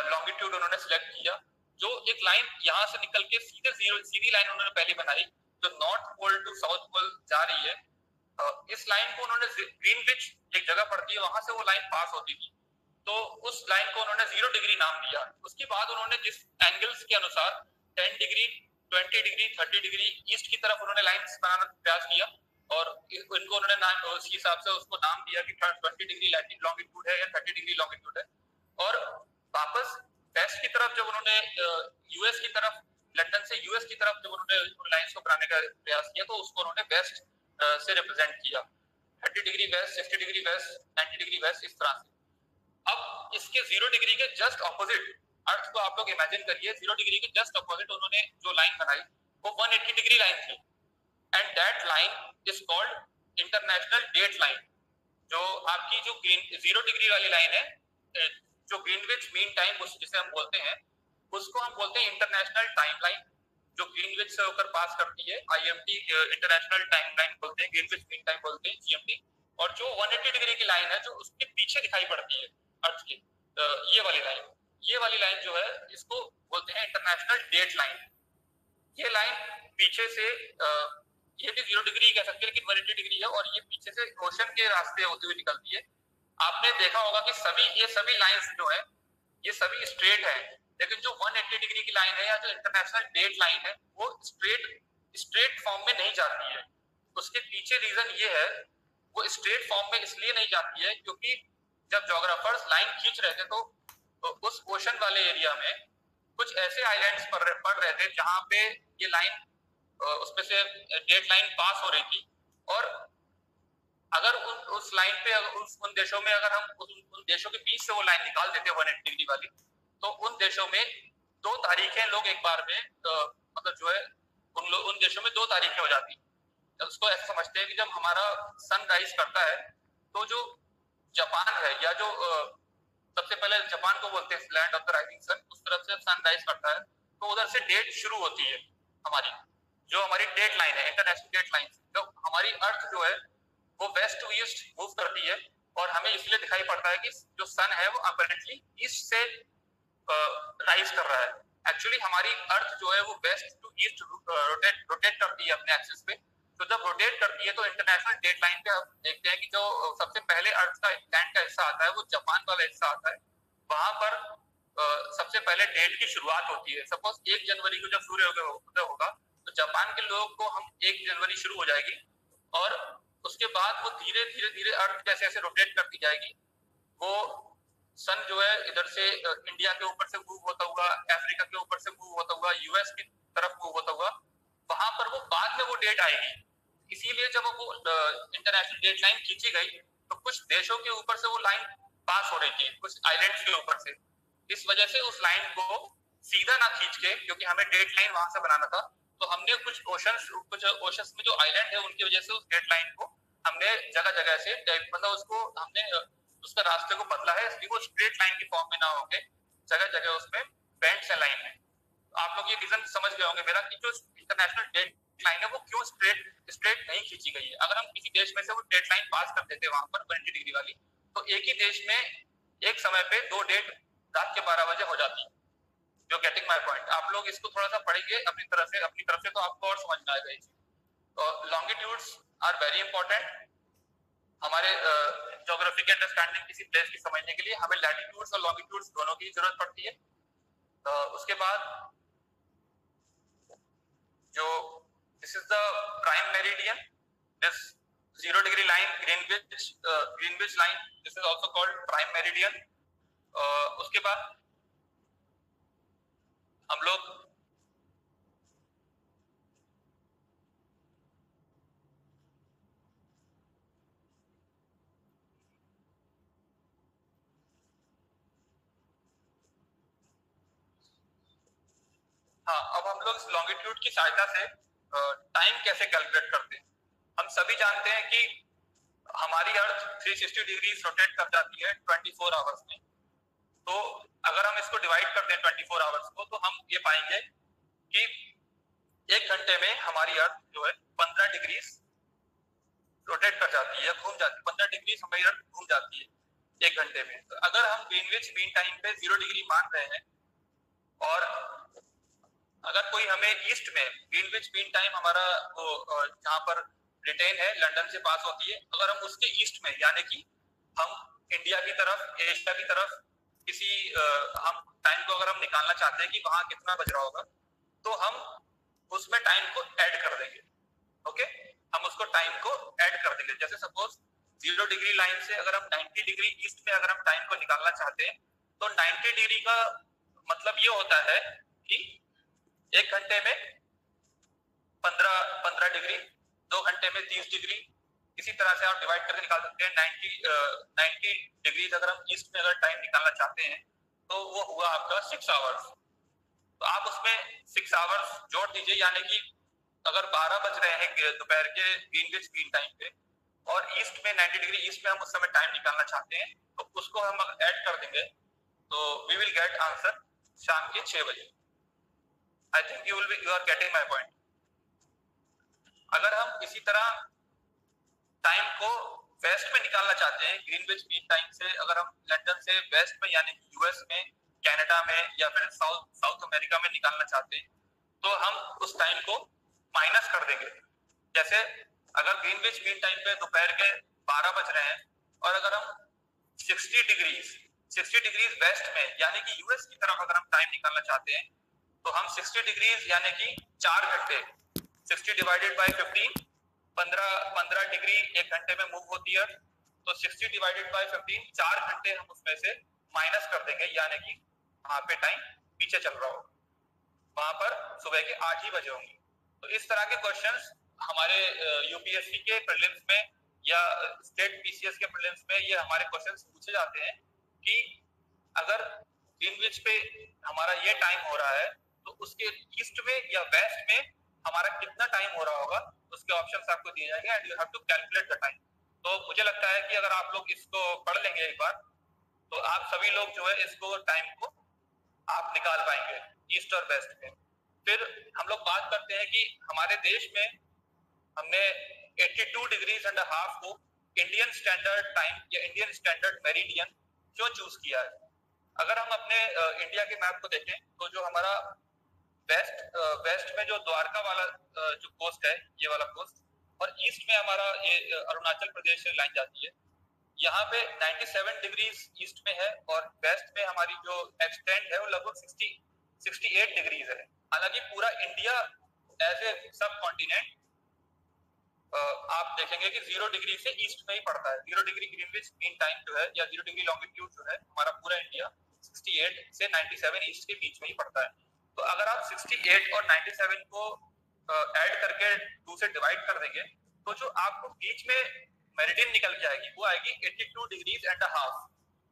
Speaker 1: लॉन्गिट्यूड उन्होंने सिलेक्ट किया, जो एक लाइन यहाँ से निकल के सीधी लाइन उन्होंने पहले बनाई जो north pole to south pole जा रही है। इस लाइन को उन्होंने ग्रीनविच एक जगह पड़ती है, वहां से वो लाइन पास होती थी, तो उस लाइन को उन्होंने 0 डिग्री नाम दिया। उसके बाद उन्होंने जिस एंगल्स के अनुसार 10 डिग्री, 20 डिग्री, 30 डिग्री ईस्ट की तरफ उन्होंने लाइंस बनाना प्रयास किया और इनको उन्होंने नाम उस हिसाब से उसको नाम दिया कि 20 डिग्री लैटिट्यूड लॉन्गिट्यूड है या 30 डिग्री लॉन्गिट्यूड है। और वापस वेस्ट की तरफ जब उन्होंने यूएस की तरफ, लंदन से यूएस की तरफ जब उन्होंने लाइंस को बनाने का प्रयास किया, तो उसको उन्होंने वेस्ट से रिप्रेजेंट किया, 30 degree west, 60 degree west, 90 degree west, इस तरह से। अब इसके 0 डिग्री के जस्ट ऑपोजिट अर्थ को आप लोग इमेजिन करिए, 0 डिग्री के जस्ट ऑपोजिट उन्होंने जो लाइन बनाई वो 180 डिग्री लाइन थी, and that line is called international date line. जो आपकी जो 0 डिग्री वाली लाइन है, जो ग्रीनविच मीन टाइम जिसे हम बोलते हैं, उसको हम बोलते हैं इंटरनेशनल टाइम लाइन, जो ग्रीनविच से होकर पास करती है। IMT इंटरनेशनल टाइम लाइन बोलते हैं, ग्रीनविच मीन टाइम बोलते हैं, GMT। और जो 180 डिग्री की लाइन है जो उसके पीछे दिखाई पड़ती है अर्थ की, ये वाली लाइन जो है इसको बोलते हैं इंटरनेशनल डेट लाइन। ये लाइन पीछे से ये भी 0 डिग्री कह सकते हैं लेकिन 180 डिग्री है, और ये पीछे से ओशन के रास्ते होते हुए निकलती है। आपने देखा होगा कि ये सभी लाइंस जो है ये सभी स्ट्रेट है, लेकिन जो 180 डिग्री की लाइन है या जो इंटरनेशनल डेट लाइन है वो स्ट्रेट फॉर्म में नहीं जाती है। उसके पीछे रीजन ये है, वो स्ट्रेट फॉर्म में इसलिए नहीं जाती है क्योंकि जब ज्योग्राफर्स लाइन खींच रहे थे तो उस ओशन वाले एरिया में कुछ ऐसे आइलैंड्स पड़ रहे थे जहां पे ये लाइन उसमें से डेट लाइन पास हो रही थी, और अगर उस लाइन पे उन देशों में अगर हम उन देशों के बीच से वो लाइन निकाल देते 180 डिग्री वाली, तो उन देशों में 2 तारीखें लोग एक बार में मतलब जो है उन देशों में 2 तारीखें हो जाती। उसको ऐसा समझते हैं कि जब हमारा सन राइज करता है तो जो जापान है या जो सबसे पहले जापान को बोलते हैं land of the rising sun, उस तरफ से सन राइज करता है तो उधर से डेट शुरू होती है हमारी। जो हमारी डेट लाइन है, इंटरनेशनल डेट लाइन, तो हमारी अर्थ जो है वो वेस्ट टू ईस्ट मूव करती है और हमें इसलिए दिखाई पड़ता है कि जो सन है वो अपरेंटली ईस्ट से राइज कर रहा है। एक्चुअली हमारी अर्थ जो है वो वेस्ट टू ईस्ट रोटेट करती है अपने एक्सिस पे। तो जब रोटेट करती है तो इंटरनेशनल डेट लाइन पे हम देखते हैं कि जो सबसे पहले अर्थ का लैंड का हिस्सा आता है वो जापान वाला हिस्सा आता है। वहां पर सबसे पहले डेट की शुरुआत होती है। सपोज 1 जनवरी को जब सूर्योदय होगा तो जापान के लोगों को हम 1 जनवरी शुरू हो जाएगी और उसके बाद वो धीरे धीरे धीरे अर्थ जैसे जैसे रोटेट करती जाएगी, वो सन जो है इधर से इंडिया के ऊपर से मूव होता हुआ, अफ्रीका के ऊपर से मूव होता हुआ, यूएस की तरफ मूव होता हुआ, वहां पर वो बाद में वो डेट आएगी। इसीलिए जब वो इंटरनेशनल डेट लाइन खींची गई तो कुछ देशों के ऊपर से वो लाइन पास हो रही थी, कुछ आइलैंड्स के ऊपर से। इस वजह से उस लाइन को सीधा ना खींच के, क्योंकि हमें डेट लाइन वहां से बनाना था, तो हमने कुछ ओशंस में जो आइलैंड है उनकी वजह से उस डेट लाइन को हमने जगह जगह से मतलब उसको हमने उसका रास्ते को बदला है, इसलिए वो स्ट्रेट लाइन की फॉर्म में ना होके जगह जगह उसमें बेंड्स है लाइन में। आप लोग ये रीजन समझ गए होंगे मेरा कि जो इंटरनेशनल डेट लाइन है वो क्यों स्ट्रेट नहीं खींची गई है। अगर हम किसी देश में से वो डेट लाइन पास कर देते वहां पर 180 डिग्री वाली, तो एक ही देश में एक समय पे 2 डेट रात के 12 बजे हो जाती। जो गेटिंग माय पॉइंट, आप लोग इसको थोड़ा सा पढ़ेंगे अपनी तरफ से तो आपको और समझ में आएगा। तो लॉन्गिट्यूड्स आर वेरी इंपॉर्टेंट हमारे ज्योग्राफी के अंडरस्टैंडिंग, किसी प्लेस की समझने के लिए हमें लैटिट्यूड्स और लॉन्गिट्यूड्स दोनों की जरूरत पड़ती है। उसके बाद जो this is the prime meridian, this 0 degree line Greenwich line, this is also called prime meridian. उसके बाद हम लोग अब हम लोग इस लॉन्गिट्यूड की सहायता से टाइम कैसे कैलकुलेट करते हैं। हम सभी जानते हैं कि हमारी अर्थ 360 डिग्री रोटेट कर जाती है 24 आवर्स में। तो अगर हम इसको डिवाइड कर दें 24 आवर्स को, तो हम ये पाएंगे कि 1 घंटे में हमारी अर्थ जो है 15 डिग्री रोटेट कर जाती है, घूम जाती है। 15 डिग्री हमारी अर्थ घूम जाती है 1 घंटे में। तो अगर हम ग्रीनविच मीन टाइम पे 0 डिग्री मान रहे हैं और अगर कोई हमें ईस्ट में ग्रीनविच मीन टाइम हमारा वो जहाँ पर ब्रिटेन है लंदन से पास होती है, अगर हम उसके ईस्ट में यानी कि हम इंडिया की तरफ, एशिया की तरफ किसी हम टाइम को अगर हम निकालना चाहते हैं कि वहां कितना बज रहा होगा, तो हम उसमें टाइम को ऐड कर देंगे। ओके, हम उसको टाइम को ऐड कर देंगे। जैसे सपोज 0 डिग्री लाइन से अगर हम 90 डिग्री ईस्ट में अगर हम टाइम को निकालना चाहते हैं, तो 90 डिग्री का मतलब ये होता है कि 1 घंटे में 15 डिग्री, 2 घंटे में 30 डिग्री, इसी तरह से आप डिवाइड करके निकाल सकते हैं। 90 डिग्री अगर हम ईस्ट में अगर टाइम निकालना चाहते हैं तो वो हुआ आपका 6 आवर्स। तो आप उसमें 6 आवर्स जोड़ दीजिए, यानी कि अगर 12 बज रहे हैं दोपहर के ग्रीनविच मीन टाइम पे और ईस्ट में 90 डिग्री ईस्ट में हम उस समय टाइम निकालना चाहते हैं, तो उसको हम ऐड कर देंगे तो वी विल गेट आंसर शाम के 6 बजे। I think you are getting my point. अगर हम इसी तरह टाइम को वेस्ट में निकालना चाहते हैं, ग्रीनविच मीन टाइम से अगर हम लंदन से वेस्ट में यानी कि यूएस में, कनाडा में या फिर साउथ अमेरिका में निकालना चाहते हैं, तो हम उस टाइम को माइनस कर देंगे। जैसे अगर ग्रीनविच मीन टाइम पे दोपहर के 12 बज रहे हैं और अगर हम 60 डिग्री वेस्ट में यानी कि यूएस की तरफ अगर हम टाइम निकालना चाहते हैं, तो हम 60 डिग्री यानी कि 4 घंटे, 60 डिवाइडेड बाय 15, 15 डिग्री 1 घंटे में मूव होती है, तो 60 डिवाइडेड बाय 15, 4 घंटे हम उसमें से माइनस कर देंगे, यानी कि वहां पे टाइम पीछे चल रहा हो, वहां पर सुबह के 8 ही बजे होंगे। तो इस तरह के क्वेश्चंस हमारे यूपीएससी के प्रीलिम्स में या स्टेट पीसीएस के प्रीलिम्स में ये हमारे क्वेश्चंस पूछे जाते हैं कि अगर ग्रीनविच पे हमारा ये टाइम हो रहा है तो उसके ईस्ट में या वेस्ट में हमारा कितना टाइम हो रहा होगा, उसके ऑप्शंस आपको दिए जाएंगे and you have to calculate the time. तो मुझे लगता है कि अगर आप लोग इसको पढ़ लेंगे एक बार, तो आप सभी लोग जो है इसको टाइम को आप निकाल पाएंगे ईस्ट और वेस्ट में। फिर हम लोग बात करते हैं कि हमारे देश में हमने 82 डिग्रीज एंड हाफ को इंडियन स्टैंडर्ड टाइम या इंडियन स्टैंडर्ड मेरिडियन क्यों चूज किया है? अगर हम अपने इंडिया के मैप को देखें तो जो हमारा वेस्ट में जो द्वारका वाला जो कोस्ट है, ये वाला कोस्ट, और ईस्ट में हमारा ये अरुणाचल प्रदेश से लाइन जाती है, यहाँ पे 97 डिग्रीज ईस्ट में है और वेस्ट में हमारी जो एक्सटेंट है वो लगभग 68 डिग्रीज है। हालांकि पूरा इंडिया एज ए सब कॉन्टिनेंट आप देखेंगे कि 0 डिग्री से ईस्ट में ही पड़ता है। 0 डिग्री ग्रीनविच मीन टाइम जो है या 0 डिग्री लॉन्गिट्यूड जो है, हमारा पूरा इंडिया 68 से 97 ईस्ट के बीच में ही पड़ता है। तो अगर आप 68 और 97 को ऐड करके 2 से डिवाइड कर देंगे तो जो आपको बीच में मेरिडियन निकल के आएगी वो आएगी 82 degrees and half.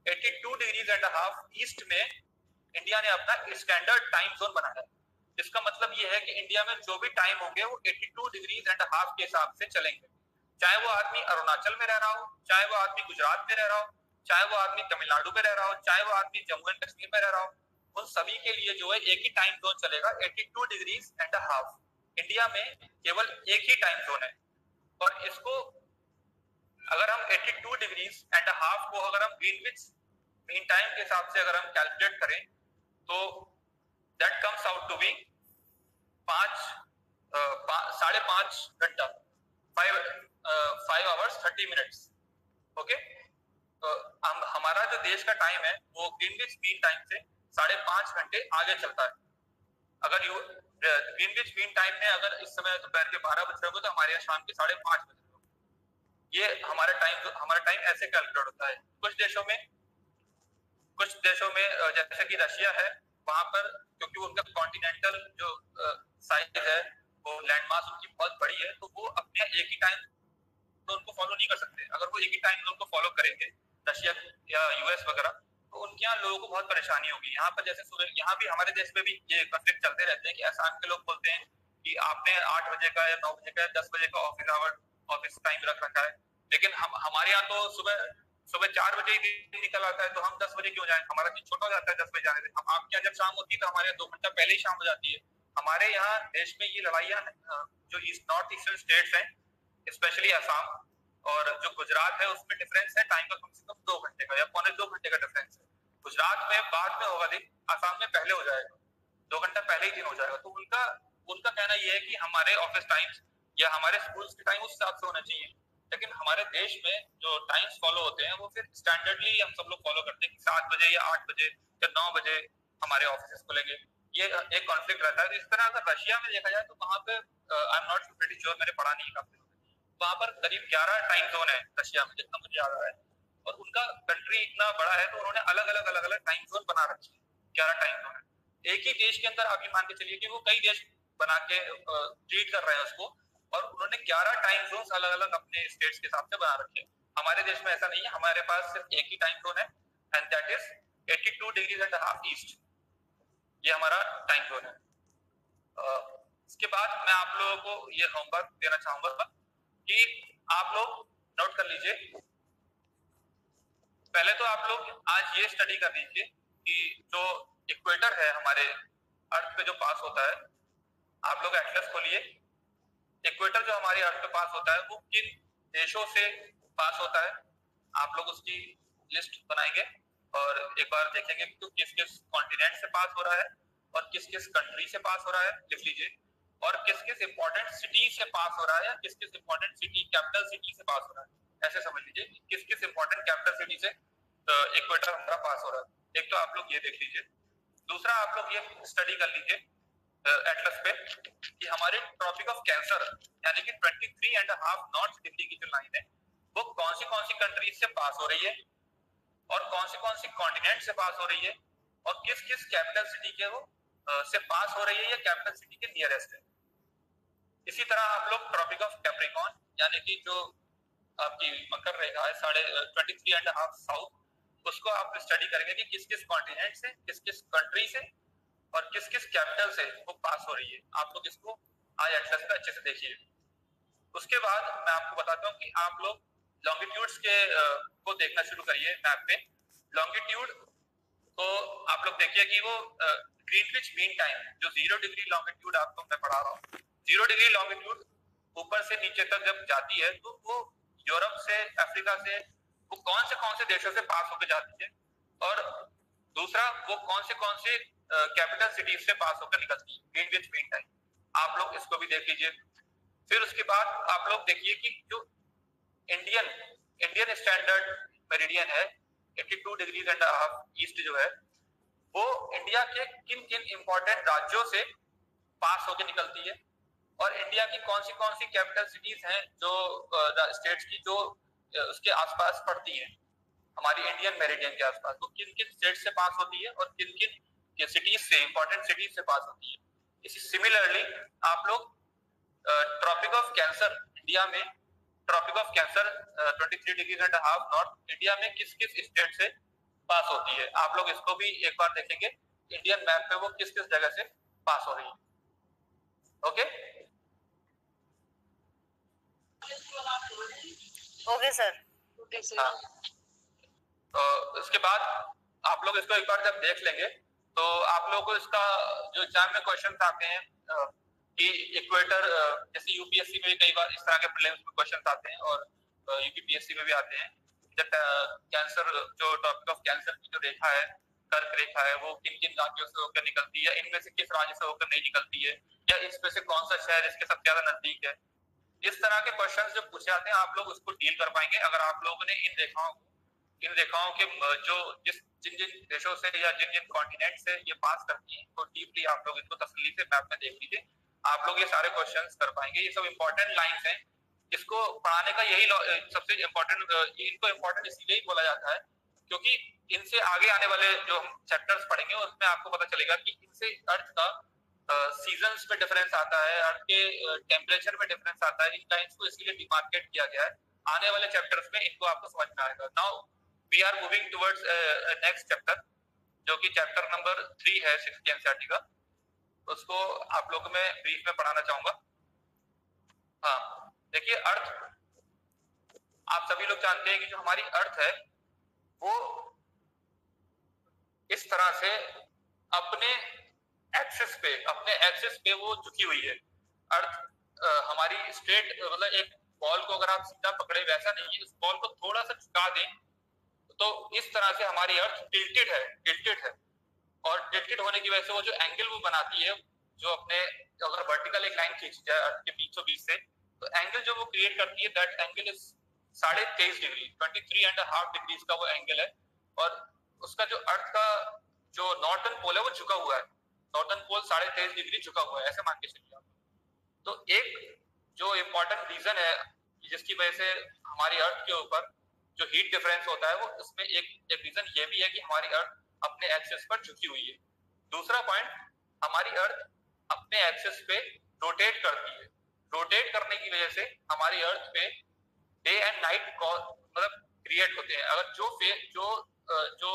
Speaker 1: 82 degrees and half east में इंडिया ने अपना स्टैंडर्ड टाइम जोन बनाया है। इसका मतलब ये है कि इंडिया में जो भी टाइम होंगे वो 82 डिग्रीज एंड हाफ के हिसाब से चलेंगे। चाहे वो आदमी अरुणाचल में रह रहा हो, चाहे वो आदमी गुजरात में रह रहा हो, चाहे वो आदमी तमिलनाडु में रह रहा हो, चाहे वो आदमी जम्मू एंड कश्मीर में रह रहा हो, उन सभी के लिए जो है एक ही टाइम जोन चलेगा 82 डिग्रीज एंड हाफ। इंडिया में केवल एक ही टाइम जोन है और इसको अगर हम 82 डिग्रीज एंड हाफ को अगर हम ग्रीनविच मीन टाइम के हिसाब से अगर हम कैलकुलेट करें तो that comes out to be 5.5 घंटा, 5 hours 30 minutes। ओके, हमारा जो देश का टाइम है वो ग्रीनविच मीन टाइम से 5.5 घंटे आगे चलता है। अगर ग्रीनविच मीन टाइम में अगर इस समय दोपहर के 12 बज रहे हो तो हमारे यहाँ शाम के 5:30 बज रहे हो। ये हमारा टाइम ऐसे कैलकुलेट होता है। कुछ देशों में जैसे कि रशिया है, वहां पर क्योंकि उनका कॉन्टिनेंटल जो साइज है वो लैंडमास उनकी बहुत बड़ी है तो वो अपने एक ही टाइम जोन को फॉलो नहीं कर सकते। अगर वो एक ही टाइम जोन को फॉलो करेंगे रशिया या यूएस वगैरह तो उनके यहाँ लोगों को बहुत परेशानी होगी। यहाँ पर जैसे सुबह यहाँ भी हमारे देश में भी ये कॉन्फ्लिक्ट चलते रहते हैं कि असम के लोग बोलते हैं कि आपने 8 बजे का या 9 बजे का या 10 बजे का ऑफिस टाइम रख रखा है, लेकिन हमारे यहाँ तो सुबह 4 बजे ही दिन निकल आता है तो हम 10 बजे क्यों जाएं? हमारा दिन छोटा हो जाता है 10 बजे जाने से। हम आपके यहाँ जब शाम होती है तो हमारे यहाँ 2 घंटा पहले ही शाम हो जाती है। हमारे यहाँ देश में ये लड़ाइयाँ जो नॉर्थ ईस्टर्न स्टेट्स हैं, स्पेशली असम और जो गुजरात है, उसमें डिफरेंस है टाइम का कम से कम 2 घंटे का या 2.25 घंटे का डिफरेंस है। गुजरात में बाद में होगा दिन, असम में पहले हो जाएगा, 2 घंटा पहले ही दिन हो जाएगा। तो उनका कहना यह है कि हमारे ऑफिस टाइम्स या हमारे स्कूल्स के टाइम उस हिसाब से होना चाहिए, लेकिन हमारे देश में जो टाइम्स फॉलो होते हैं वो फिर स्टैंडर्डली हम सब लोग फॉलो करते हैं कि 7 बजे या 8 बजे या 9 बजे हमारे ऑफिस खुलेंगे। ये एक कॉन्फ्लिक्ट रहता है। तो इस तरह अगर रशिया में देखा जाए तो वहां पे I am not pretty sure, मैंने पढ़ा नहीं काफी, वहां पर करीब 11 टाइम जोन है रशिया में, जितना मुझे याद आ रहा है। और उनका कंट्री इतना बड़ा है तो उन्होंने अलग अलग टाइम जोन बना रखे हैं, 11 टाइम जोन है। एक ही देश के अंदर आप ये मान के चलिए कि वो कई देश बना के ट्रीट कर रहे हैं उसको, और उन्होंने 11 टाइम जोन अलग अलग अपने स्टेट्स के हिसाब से बना रखे हैं। हमारे देश में ऐसा नहीं है, हमारे पास सिर्फ एक ही टाइम जोन है and that is 82 degrees and half east. ये हमारा टाइम जोन है। इसके बाद मैं आप लोगों को ये होमवर्क देना चाहूंगा कि आप लोग नोट कर लीजिए। पहले तो आप लोग आज ये स्टडी कर लीजिए कि जो इक्वेटर है हमारे अर्थ पे जो पास होता है, आप लोग एटलस खोलिए। इक्वेटर जो हमारे अर्थ पे पास होता है वो किन देशों से पास होता है, आप लोग उसकी लिस्ट बनाएंगे और एक बार देखेंगे कि किस किस कॉन्टिनेंट से पास हो रहा है और किस किस कंट्री से पास हो रहा है, लिख लीजिए। और किस किस इंपॉर्टेंट सिटी से पास हो रहा है या किस किस इंपॉर्टेंट सिटी कैपिटल सिटी से पास हो रहा है, ऐसे समझ लीजिए किस किस इंपॉर्टेंट कैपिटल सिटी से इक्वेटर हमारा पास हो रहा है। एक तो आप लोग ये देख लीजिए। दूसरा आप लोग ये स्टडी कर लीजिए एटलस पे कि हमारे ट्रॉपिक ऑफ कैंसर यानी कि 23.5 नॉर्थ डिग्री की जो लाइन है वो कौन सी कंट्रीज से पास हो रही है और कौन सी कॉन्टिनेंट से पास हो रही है और किस किस कैपिटल सिटी के वो से पास हो रही है या कैपिटल सिटी के नियरेस्ट है। इसी तरह आप लोग ट्रॉपिक ऑफ कैप्रिकॉर्न यानी कि जो आपकी मकर रेखा है 23.5 साउथ, उसको आप स्टडी करेंगे कि किस किस कॉन्टिनेंट से, किस किस कंट्री से और किस किस कैपिटल से वो पास हो रही है। आप लोग इसको आज एटलस पे अच्छे से देखिए। उसके बाद मैं आपको बताता हूँ कि आप लोग लॉन्गिट्यूड्स के को देखना शुरू करिए मैप पे। लॉन्गिट्यूड को आप लोग देखिए कि वो ग्रीनविच मीन टाइम जो 0 डिग्री लॉन्गिट्यूड आपको मैं पढ़ा रहा हूँ, 0 डिग्री लॉन्गिट्यूड ऊपर से नीचे तक जब जाती है तो वो यूरोप से, अफ्रीका से, वो कौन से देशों से पास होकर जाती है, और दूसरा वो कौन से कैपिटल सिटीज से पास होकर निकलती है, ग्रीनविच मीन टाइम। आप लोग इसको भी देख लीजिए। फिर उसके बाद आप लोग देखिए कि जो इंडियन स्टैंडर्ड मेरिडियन है 82 डिग्रीज एंड हाफ ईस्ट जो है, वो इंडिया के किन किन इंपॉर्टेंट राज्यों से पास होकर निकलती है, और इंडिया की कौन सी कैपिटल सिटीज हैं जो स्टेट्स की जो उसके आसपास पड़ती हैं, हमारी इंडियन मेरिडियन के आसपास, तो किन किन स्टेट से पास होती है और किन किन सिटीज से, इंपॉर्टेंट सिटीज से पास होती है। इसी सिमिलरली आप लोग ट्रॉपिक ऑफ कैंसर इंडिया में, tropic of cancer 23 degrees and half north India में किस किस स्टेट से पास होती है, आप लोग इसको भी एक बार देखेंगे इंडियन मैप पे वो किस किस जगह से पास हो रही है। Okay
Speaker 5: okay sir.
Speaker 1: हाँ, तो इसके बाद आप लोग इसको एक बार जब देख लेंगे तो आप लोगों को इसका जो एग्जाम में क्वेश्चन आते हैं कि इक्वेटर, जैसे यूपीएससी में भी कई बार इस तरह के प्रीलिम्स में क्वेश्चन आते हैं और यूपीपीएससी में भी आते हैं, जब कैंसर जो टॉपिक ऑफ कैंसर की जो रेखा है, कर्क रेखा है, वो किन किन राज्यों से होकर निकलती है, इनमें से किस राज्य से होकर नहीं निकलती है, या इसमें से कौन सा शहर इसके सबसे ज्यादा नजदीक है। इस तरह के क्वेश्चन जो पूछे जाते हैं आप लोग उसको डील कर पाएंगे अगर आप लोगों ने इन रेखाओं के जो जिन जिन देशों से या जिन जिन कॉन्टिनेंट से ये पास करती हैं, तो डीपली आप लोग इसको तसल्ली से मैप में देख लीजिए, आप लोग ये सारे क्वेश्चंस कर पाएंगे। ये सब इंपॉर्टेंट लाइंस हैं, इसको पढ़ाने का यही सबसे इम्पोर्टेंट, इनको इम्पोर्टेंट इसलिए ही बोला जाता है क्योंकि इनसे आगे आने वाले जो हम चैप्टर्स पढ़ेंगे उसमें आपको पता चलेगा कि इनसे अर्थ का सीजन्स में डिफरेंस आता है, अर्थ के टेम्परेचर में डिफरेंस आता है। इन लाइंस को इसलिए डिमार्केट किया गया है, आने वाले चैप्टर्स में इनको आपको समझ में आएगा। Now we are moving towards next chapter जो कि चैप्टर नंबर 3 है 6th एनसीईआरटी का, उसको आप लोग मैं ब्रीफ में पढ़ाना चाहूंगा। हाँ देखिए, अर्थ आप सभी लोग जानते हैं कि जो हमारी अर्थ है वो इस तरह से अपने एक्सिस पे वो झुकी हुई है। अर्थ हमारी स्ट्रेट, मतलब एक बॉल को अगर आप सीधा पकड़े वैसा नहीं है, इस बॉल को थोड़ा सा झुका दें तो इस तरह से हमारी अर्थ टिल्टेड है, और टिल्टेड होने की वजह से वो जो एंगल वो बनाती है, जो अपने अगर वर्टिकल एक लाइन खींची जाए अर्थ के बीचों बीच से, तो एंगल जो वो क्रिएट करती है that angle is 23.5 degree, 23.5 degrees का वो एंगल है। और उसका जो अर्थ का जो नॉर्थर्न पोल है वो झुका हुआ है, नॉर्थर्न पोल 23.5 डिग्री झुका हुआ है, ऐसे मान के चलिए आप। तो एक जो इम्पोर्टेंट रीजन है जिसकी वजह से हमारी अर्थ के ऊपर जो हीट डिफरेंस होता है, वो इसमें एक रीजन ये भी है कि हमारी अर्थ अपने एक्सिस पर झुकी हुई है। दूसरा पॉइंट, हमारी अर्थ अपने एक्सिस पे रोटेट करती है, रोटेट करने की वजह से हमारी अर्थ पे डे एंड नाइट मतलब क्रिएट होते हैं। अगर जो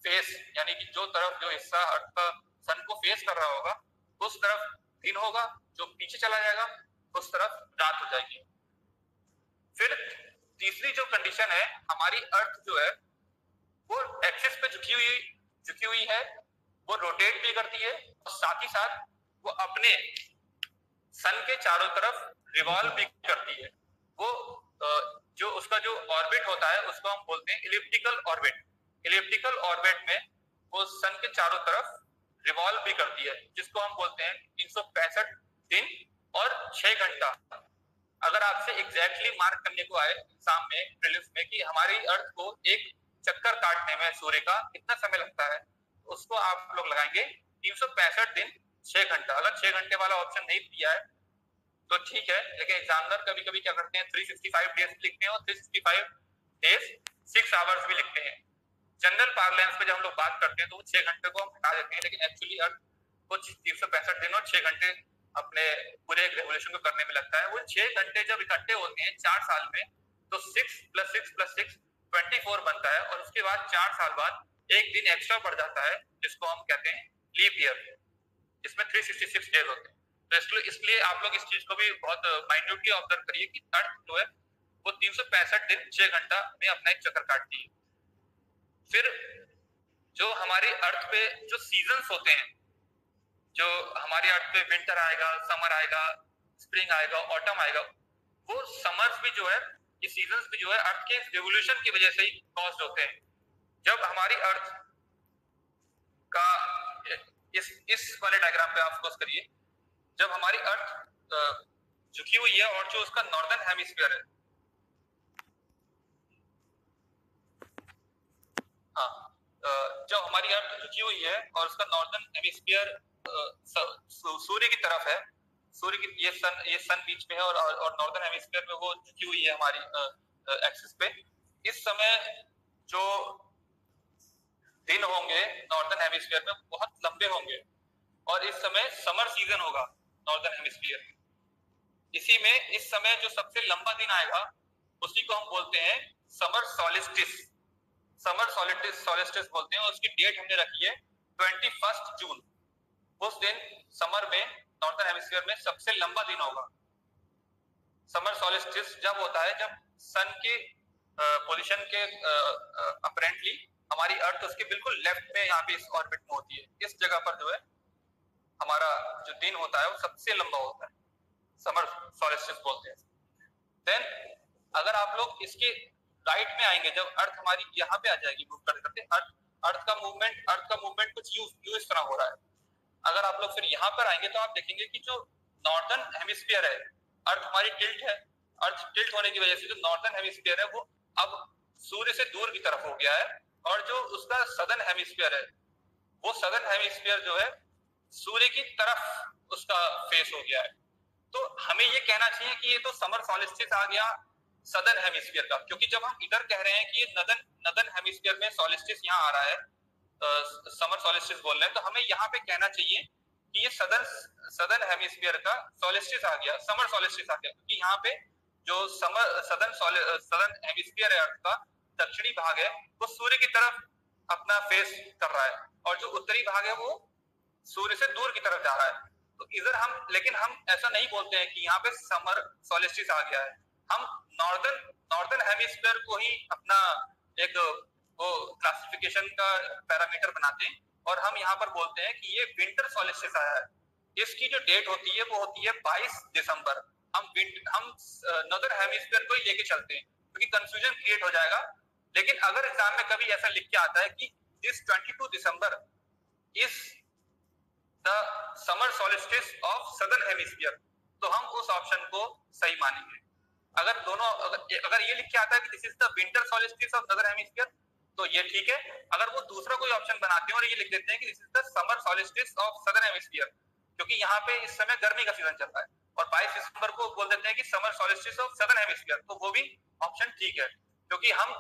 Speaker 1: फेस यानी कि जो तरफ जो हिस्सा अर्थ का सन को फेस कर रहा होगा उस तरफ दिन होगा, जो पीछे चला जाएगा उस तरफ रात हो जाएगी। फिर तीसरी जो कंडीशन है, हमारी अर्थ जो है वो एक्सिस पे झुकी हुई है, वो रोटेट भी करती है और साथ ही साथ वो अपने सन के चारों तरफ रिवॉल्व भी करती है। वो जो उसका जो ऑर्बिट होता है उसको हम बोलते हैं इलिप्टिकल ऑर्बिट। इलिप्टिकल ऑर्बिट में वो सन के चारों तरफ रिवॉल्व भी करती है, जिसको हम बोलते हैं 365 दिन और 6 घंटा। अगर आपसे एग्जैक्टली मार्क करने को आए एग्जाम में, प्रीलिम्स में, कि हमारी अर्थ को एक चक्कर काटने में सूर्य का कितना समय लगता है, उसको आप लोग लगाएंगे 365 दिन 6 घंटा। अगर 6 घंटे वाला ऑप्शन नहीं दिया है तो ठीक है, लेकिन एग्जामिनर कभी कभी क्या करते हैं 365 डेज लिखते हैं और 365 डेज 6 आवर्स भी लिखते हैं। जनरल पार्लेंस में जब हम लोग बात करते हैं तो वो 6 घंटे को हम हटा देते हैं, लेकिन एक्चुअली अर्थ को 365 दिन और 6 घंटे अपने पूरे रेवोल्यूशन को करने में लगता है। वो 6 घंटे जब इकट्ठे होते हैं 4 साल में, तो 6 + 6 + 6 24 बनता है, और उसके बाद 4 साल बाद एक दिन एक्स्ट्रा बढ़ जाता है जिसको हम कहते हैं लीप ईयर, जिसमें 366 डेज होते हैं। तो इसलिए आप लोग इस चीज को भी बहुत माइन्यूटली ऑब्जर्व करिए कि अर्थ जो है वो 365 दिन 6 घंटा में अपना एक चक्कर काटती है। फिर जो हमारे अर्थ पे जो सीजन्स होते हैं, जो हमारे अर्थ पे विंटर आएगा, समर आएगा, स्प्रिंग आएगा, ऑटम आएगा, वो समर्स भी जो है, ये सीजन्स भी जो है अर्थ के रिवोल्यूशन की वजह से ही कॉज्ड होते हैं। जब हमारी अर्थ का इस वाले डायग्राम पे आप फोकस करिए, जब हमारी अर्थ झुकी हुई है और जो उसका नॉर्दर्न हेमिस्फीयर है, हाँ, जब हमारी अर्थ झुकी हुई है और उसका नॉर्दर्न हेमिस्फीयर सूर्य की तरफ है, सूर्य की ये सन बीच में है और नॉर्दर्न हेमिस्फीयर में वो झुकी हुई है हमारी एक्सिस पे। इस समय जो दिन होंगे नॉर्दर्न हेमिस्फीयर में बहुत लंबे होंगे और इस समय समर सीजन होगा नॉर्दर्न हेमिस्फीयर में। इसी में इस समय जो सबसे लंबा दिन आएगा उसी को हम बोलते हैं समर सॉलिस्टिस। समर सॉलिस्टिस बोलते हैं और उसकी डेट हमने रखी है 21 जून। उस दिन समर में नॉर्दर्न हेमिस्फीयर में सबसे लंबा दिन होगा। समर सॉलिस्टिस जब होता है जब सन के पोजीशन के अपरेंटली हमारी अर्थ उसके बिल्कुल लेफ्ट में यहाँ पे इस ऑर्बिट में होती है। इस जगह पर जो है हमारा जो दिन होता है वो सबसे लंबा होता है, समर सॉलिस्टिस बोलते हैं। देन अगर आप लोग इसके राइट में आएंगे, जब अर्थ हमारी यहाँ पे आ जाएगी मूव करते करते, अर्थ का मूवमेंट कुछ यूं इस तरह हो रहा है। अगर आप लोग फिर यहाँ पर आएंगे तो आप देखेंगे कि जो नॉर्दर्न हेमिस्फीयर है, अर्थ हमारी टिल्ट है, अर्थ टिल्ट होने की वजह से जो नॉर्दर्न हेमिस्फीयर है वो अब सूर्य से दूर की तरफ हो गया है और जो उसका सदर्न हेमिस्फीयर है वो सदर्न हेमिस्फीयर जो है सूर्य की तरफ उसका फेस हो गया है। तो हमें ये कहना चाहिए कि ये तो समर सॉलिस्टिस आ गया सदर्न हेमिस्फीयर का, क्योंकि जब हम इधर कह रहे हैं कि ये नदर्न हेमिस्फीयर में सॉलिस्टिस यहाँ आ रहा है, समर सॉलिस्टिस बोल रहे हैं, तो हमें यहाँ पे कहना चाहिए कि ये सदर्न हेमिस्फीयर का सॉलिस्टिस आ गया, समर सॉलिस्टिस आ गया, क्योंकि यहाँ पे जो सदर्न हेमिस्फीयर है अर्थ का दक्षिणी भाग है वो सूर्य की तरफ अपना फेस कर रहा है और जो उत्तरी भाग है वो सूर्य से दूर की तरफ जा रहा है। तो इधर लेकिन हम ऐसा नहीं बोलते हैं कि यहाँ पे समर सॉलिस्टिस आ गया है। हम नॉर्दर्न हेमिस्फीयर को ही अपना एक वो क्लासिफिकेशन का पैरामीटर बनाते हैं और हम यहाँ पर बोलते हैं कि ये विंटर सॉलिस्टिस आया है। इसकी जो डेट होती है वो होती है 22 दिसंबर। हम नॉर्दर्न हेमिस्फीयर को ही लेके चलते हैं क्योंकि कंफ्यूजन क्रिएट हो जाएगा। लेकिन अगर एग्जाम में कभी ऐसा लिख के आता है कि this 22 December is the summer solstice of southern hemisphere, तो हम उस ऑप्शन को सही मानेंगे। अगर ये लिख के आता है कि this is the winter solstice of southern hemisphere तो ये ठीक है। अगर वो दूसरा कोई ऑप्शन बनाते हैं और ये लिख देते हैं कि this is the summer solstice of southern hemisphere, क्योंकि यहाँ पे इस समय गर्मी का सीजन चल रहा है, और 22 दिसंबर को बोल देते हैं कि summer solstice of southern hemisphere, तो वो भी ऑप्शन ठीक है। क्योंकि हम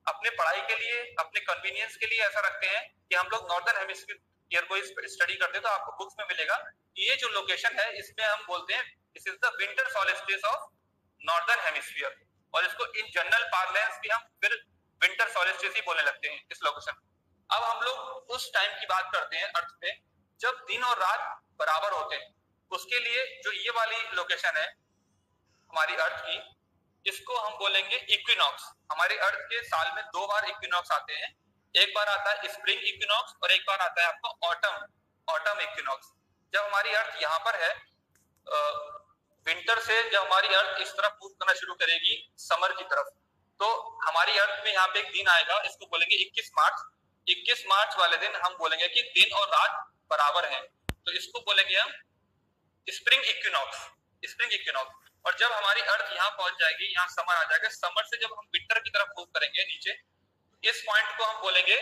Speaker 1: अपने पढ़ाई के लिए, अपने कन्वीनियंस के लिए ऐसा रखते हैं कि हम लोग नॉर्दर्न हेमिस्फीयर को स्टडी करते हैं, तो आपको बुक्स में मिलेगा कि ये जो लोकेशन है इसमें हम बोलते हैं this is the winter solstice of northern hemisphere, और इसको इन जनरल पार्लेंस भी हम फिर विंटर सॉलिस्टिस ही बोलने लगते हैं इस लोकेशन। अब हम लोग उस टाइम की बात करते हैं अर्थ पे जब दिन और रात बराबर होते हैं। उसके लिए जो ये वाली लोकेशन है हमारी अर्थ की, इसको हम बोलेंगे इक्विनॉक्स। हमारे अर्थ के साल में 2 बार इक्विनॉक्स आते हैं, एक बार आता है स्प्रिंग इक्विनॉक्स और एक बार आता है आपको ऑटम इक्विनॉक्स। जब हमारी अर्थ यहाँ पर है विंटर से, जब हमारी अर्थ इस तरफ मूव करना शुरू करेगी समर की तरफ, तो हमारी अर्थ में यहाँ पे एक दिन आएगा, इसको बोलेंगे 21 मार्च। 21 मार्च वाले दिन हम बोलेंगे कि दिन और रात बराबर हैं, तो इसको बोलेंगे हम स्प्रिंग इक्विनॉक्स। और जब हमारी अर्थ यहाँ पहुंच जाएगी, यहाँ समर आ जाएगा, समर से जब हम विंटर की तरफ मूव करेंगे नीचे, इस पॉइंट को हम बोलेंगे,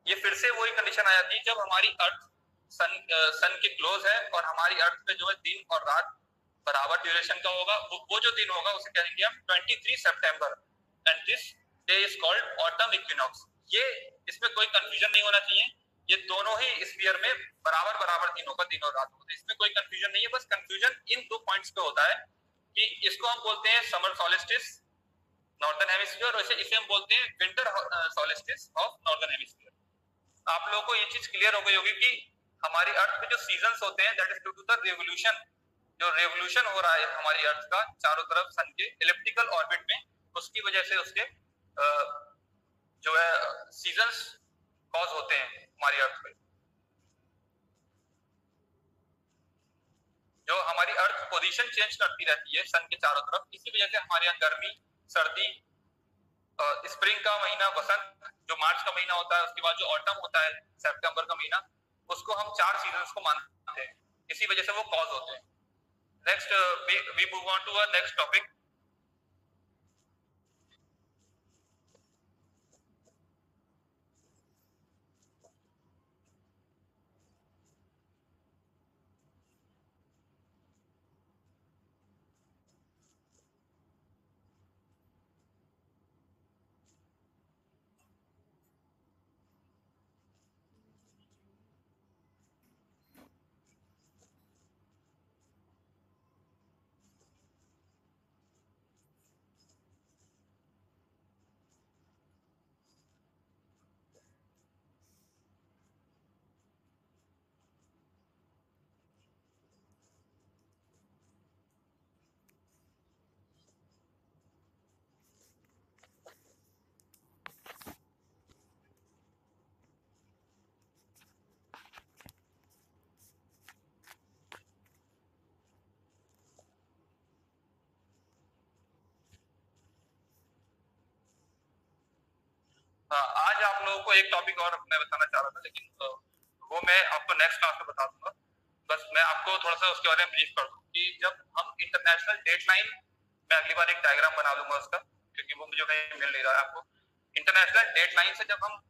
Speaker 1: ये फिर से वही कंडीशन आ जाती है जब हमारी अर्थ सन के क्लोज है और हमारी अर्थ पे जो है दिन और रात बराबर ड्यूरेशन का होगा। वो जो दिन होगा उसे कहेंगे हम 23 सितंबर, and this day is called autumn equinox. ये इसमें कोई कंफ्यूजन नहीं होना चाहिए, ये दोनों ही स्फीयर में बराबर दिनों का दिन और रात होता है, इसमें कोई कंफ्यूजन नहीं है। बस कंफ्यूजन इन 2 पॉइंट्स पे होता है कि इसको हम बोलते हैं समर सॉलिस्टिस नॉर्दर्न हेमिस्फीयर, वैसे इसे हम बोलते हैं winter solstice of northern hemisphere. आप लोगों को ये चीज क्लियर हो गई होगी कि हमारी अर्थ में जो सीजन्स होते हैं that is due to the revolution, जो रेवोल्यूशन हो रहा है हमारी अर्थ का चारों तरफ सन के इलिप्टिकल ऑर्बिट में, उसकी वजह से उसके जो है सीजन्स कॉज होते हैं हमारी अर्थ पे। जो हमारी अर्थ पोजीशन चेंज करती रहती है सन के चारों तरफ, इसी वजह से हमारे यहाँ गर्मी, सर्दी, स्प्रिंग का महीना, बसंत जो मार्च का महीना होता है, उसके बाद जो ऑटम होता है सितंबर का महीना, उसको हम 4 सीजन्स को मानते हैं, इसी वजह से वो कॉज होते हैं। Next we move on to a next topic. आज आप लोगों को एक टॉपिक और मैं बताना चाह रहा था, लेकिन वो मैं आपको नेक्स्ट क्लास में बता दूंगा। बस मैं आपको थोड़ा सा उसके बारे में ब्रीफ कर दूं कि जब हम इंटरनेशनल डेडलाइन, मैं अगली बार एक डायग्राम बना लूंगा उसका, क्योंकि वो मुझे कहीं मिल नहीं रहा है आपको। इंटरनेशनल डेडलाइन से जब हम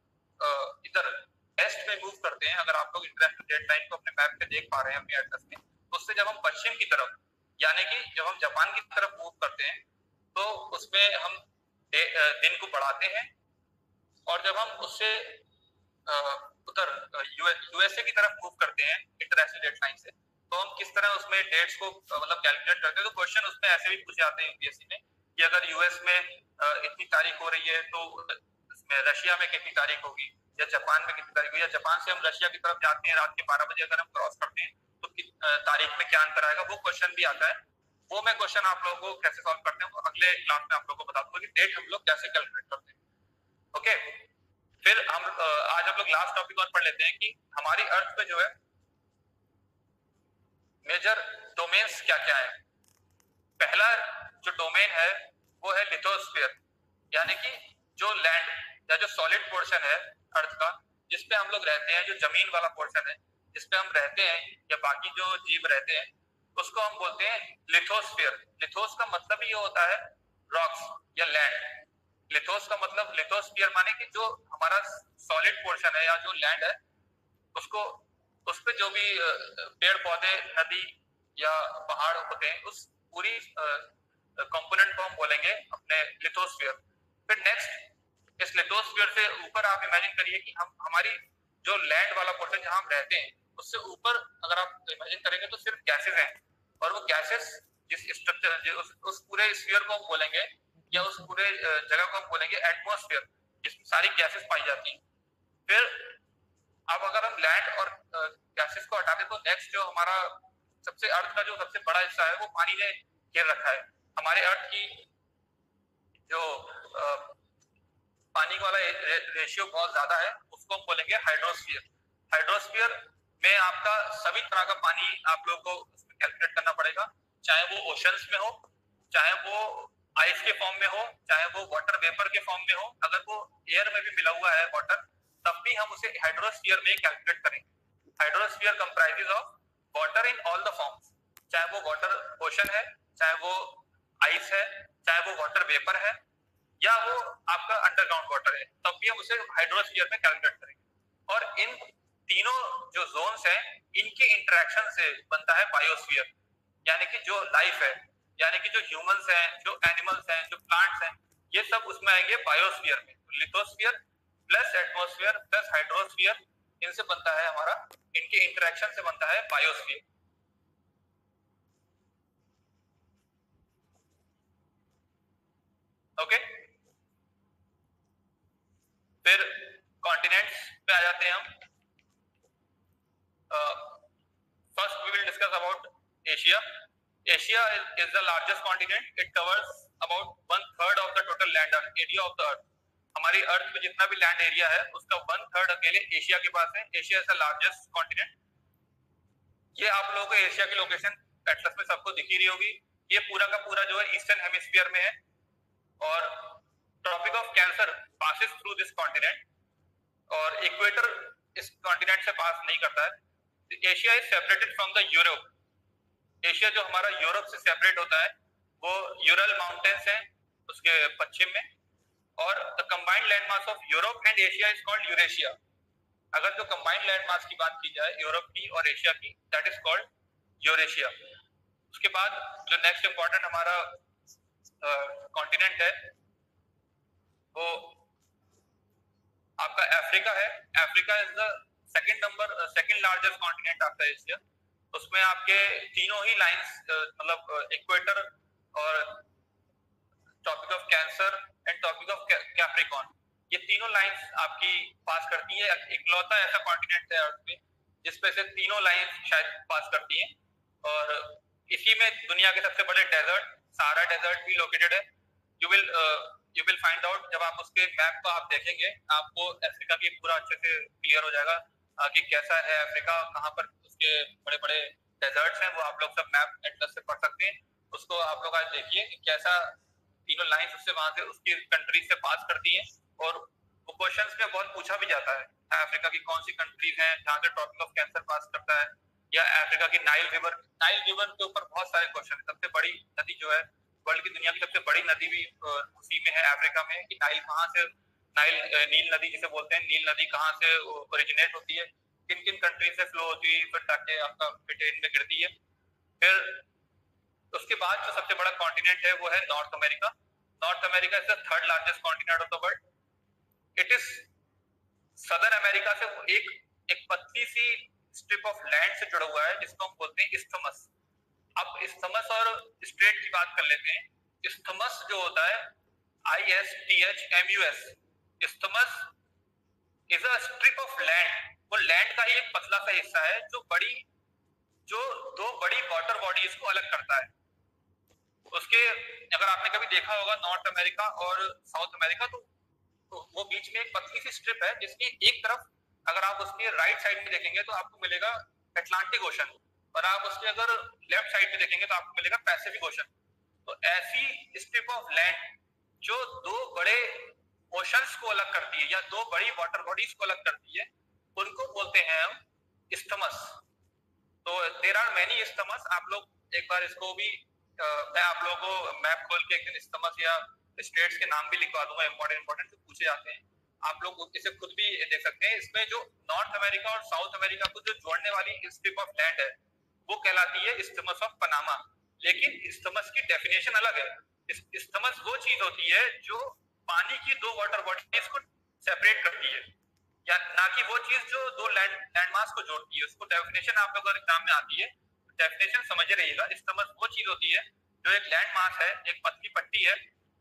Speaker 1: इधर वेस्ट में मूव करते हैं, अगर आप लोग इंटरनेशनल डेडलाइन को अपने मैप पे देख पा रहे हैं अपने एटलस में, तो उससे जब हम पश्चिम की तरफ, यानी कि जब हम जापान की तरफ मूव करते हैं, तो उसमें हम दिन को बढ़ाते हैं, और जब हम उससे उधर यूएसए की तरफ मूव करते हैं इंटरनेशनल डेडलाइन से, तो हम किस तरह उसमें डेट्स को मतलब कैलकुलेट करते हैं। तो क्वेश्चन उसमें ऐसे भी पूछे जाते हैं यूपीएससी में कि अगर यूएस में इतनी तारीख हो रही है, तो इसमें रशिया में कितनी तारीख होगी, या जापान में कितनी तारीख होगी, या जापान से हम रशिया की तरफ जाते हैं रात के 12 बजे अगर हम क्रॉस करते हैं, तो तारीख में क्या अंतर आएगा, वो क्वेश्चन भी आता है। वो मैं क्वेश्चन आप लोगों को कैसे सॉल्व करते हैं अगले क्लास में आप लोगों को बता दूंगा कि डेट हम लोग कैसे कैलकुलेट करते हैं। ओके, फिर हम आज हम लोग लास्ट टॉपिक और पढ़ लेते हैं कि हमारी अर्थ पे जो है मेजर डोमेन्स क्या क्या है। पहला जो डोमेन है वो है लिथोस्फीयर, यानी कि जो लैंड या जो सॉलिड पोर्शन है अर्थ का, जिसपे हम लोग रहते हैं, जो जमीन वाला पोर्शन है जिसपे हम रहते हैं या बाकी जो जीव रहते हैं, उसको हम बोलते हैं लिथोस्फीयर। लिथोस का मतलब ये होता है रॉक्स या लैंड। लिथोस का मतलब, लिथोस्फीयर माने कि जो हमारा सॉलिड पोर्शन है या जो लैंड है, उसको उस पे जो भी पेड़ पौधे, नदी या पहाड़ होते हैं, उस पूरी कंपोनेंट को हम बोलेंगे अपने लिथोस्फीयर। फिर नेक्स्ट, इस लिथोस्फीयर से ऊपर आप इमेजिन करिए कि हम हमारी जो लैंड वाला पोर्शन जहां हम रहते हैं, उससे ऊपर अगर आप इमेजिन करेंगे तो सिर्फ गैसेस हैं, और वो गैसेस जिस स्ट्रक्चर, उस पूरे स्फीयर को हम बोलेंगे, या उस पूरे जगह को हम बोलेंगे एटमॉस्फेयर, जिसमें सारी गैसेस पाई जाती हैं। फिर अब अगर हम लैंड और गैसेस को हटा दें, तो नेक्स्ट जो हमारा सबसे अर्थ का जो सबसे बड़ा हिस्सा है वो पानी ने घेर रखा है। हमारे अर्थ की जो पानी वाला रेशियो बहुत ज्यादा है, उसको हम बोलेंगे हाइड्रोस्फीयर। हाइड्रोस्फीयर में आपका सभी तरह का पानी आप लोग को उसमें कैलकुलेट करना पड़ेगा, चाहे वो ओशंस में हो, चाहे वो आइस के फॉर्म में हो, चाहे वो वाटर वेपर के फॉर्म में हो। अगर वो एयर में भी मिला हुआ है वाटर, तब भी हम उसे हाइड्रोस्फीयर में कैलकुलेट करेंगे। Hydrosphere comprises of water in all the forms, चाहे वो वाटर ओशन है, चाहे वो आइस है, चाहे वो वाटर वेपर है, या वो आपका अंडरग्राउंड वाटर है, तब भी हम उसे हाइड्रोस्फीयर में कैलकुलेट करेंगे। और इन तीनों जो जोन्स हैं, इनके इंटरेक्शन से बनता है बायोस्फीयर, यानी कि जो लाइफ है, यानी कि जो ह्यूमंस हैं, जो एनिमल्स हैं, जो प्लांट्स हैं, ये सब उसमें आएंगे बायोस्फीयर में। Lithosphere plus atmosphere plus hydrosphere, इनसे बनता है हमारा, इनके इंटरेक्शन से बनता है बायोस्फीयर। ओके, फिर कॉन्टिनेंट्स पे आ जाते हैं हम। First we will discuss about Asia. Asia is the largest continent. It covers about 1/3 of the total land area of the earth. हमारी अर्थ में जितना भी लैंड एरिया है उसका 1/3 अकेले एशिया के पास है। Asia is the largest continent. ये आप लोगों को एशिया की लोकेशन एटलस में सबको दिखी रही होगी। ये पूरा का पूरा जो है ईस्टर्न हेमिस्फीयर में है और tropic of cancer passes through this continent और इक्वेटर इस कॉन्टिनेंट से पास नहीं करता है। Asia is separated from the Europe. Asia जो हमारा यूरोप से सेपरेट होता है वो यूरल माउंटेन्स है उसके पश्चिम में और the combined land mass of Europe and Asia is called Eurasia. अगर जो कंबाइंड लैंड मास की बात की जाए यूरोप की और एशिया की दैट इज कॉल्ड यूरेशिया। उसके बाद जो नेक्स्ट इंपॉर्टेंट हमारा कॉन्टिनेंट है वो आपका अफ्रीका है। Africa is the second largest continent after Asia. उसमें आपके तीनों ही लाइंस मतलब इक्वेटर और tropic of cancer and tropic of Capricorn ये तीनों लाइंस आपकी पास करती है। इकलौता ऐसा कॉन्टिनेंट है अर्थ पे जिसपे से तीनों लाइंस शायद पास करती हैं और इसी में दुनिया के सबसे बड़े डेजर्ट सहारा डेजर्ट भी लोकेटेड है। यू विल फाइंड आउट जब आप उसके मैप को आप देखेंगे आपको अफ्रीका की पूरा अच्छे से क्लियर हो जाएगा कि कैसा है अफ्रीका, कहाँ पर उसके बड़े बड़े डेजर्ट्स हैं वो आप लोग सब मैप एटलस से पढ़ सकते हैं। उसको आप लोग आज देखिए कैसा तीनों लाइंस उससे वहां से उसकी कंट्रीज से पास करती हैं और वो क्वेश्चंस में बहुत पूछा भी जाता है अफ्रीका की कौन सी कंट्रीज हैं जहाँ से ट्रॉपिक ऑफ कैंसर पास करता है या अफ्रीका की नाइल रिवर के ऊपर बहुत सारे क्वेश्चन है। सबसे बड़ी नदी जो है वर्ल्ड की दुनिया की सबसे बड़ी नदी भी उसी में है अफ्रीका में कि नाइल कहाँ से नील नदी जिसे बोलते हैं नील नदी कहाँ से ओरिजिनेट होती है किन किन कंट्रीज से फ्लो होती है फिर ताकि आपका ब्रिटेन में गिरती है। फिर उसके बाद जो सबसे बड़ा कॉन्टिनेंट है वो है north America. North America is the third largest continent of the world. It is southern America से एक पतली सी स्ट्रिप ऑफ लैंड से जुड़ा हुआ है जिसको हम बोलते हैं इस्थमस। अब इस्थमस और स्ट्रेट की बात कर लेते हैं। इस्थमस जो होता है ISTHMUS isthmus is a strip of land. वो लैंड का ही एक पतला सा हिस्सा है जो दो बड़ी वाटर बॉडीज को अलग करता है। उसके अगर आपने कभी देखा होगा नॉर्थ अमेरिका और साउथ अमेरिका तो वो बीच में एक पतली सी स्ट्रिप है जिसकी एक तरफ अगर आप उसके राइट साइड में देखेंगे तो आपको मिलेगा अटलांटिक ओशन और आप उसके अगर लेफ्ट साइड में देखेंगे तो आपको मिलेगा पैसिफिक ओशन। तो ऐसी स्ट्रिप ऑफ लैंड जो दो बड़े ओशंस को अलग करती है या दो बड़ी वाटर बॉडीज को अलग करती है उनको बोलते हैं हम इस्थमस। तो देयर आर मेनी इस्थमस। आप लोग एक बार इसको भी मैं आप लोगों को मैप खोल के एक दिन इस्थमस या स्टेट्स के नाम भी लिखवा दूंगा इंपॉर्टेंट जो पूछे जाते हैं। आप लोग इसे खुद भी देख सकते हैं। इसमें जो नॉर्थ अमेरिका और साउथ अमेरिका को जो जोड़ने वाली स्ट्रिप ऑफ लैंड है वो कहलाती है इस्थमस ऑफ पनामा। लेकिन इस्थमस की डेफिनेशन अलग है। इस्थमस वो चीज होती है जो पानी की दो वाटर बॉडीज को सेपरेट करती है या ना कि वो चीज जो दो लैंडमास को जोड़ती है। उसको डेफिनेशन आप लोग एग्जाम में आती है डेफिनेशन समझ रहिएगा। इस्थमस वो चीज होती है जो एक लैंड मास है एक पतली पट्टी है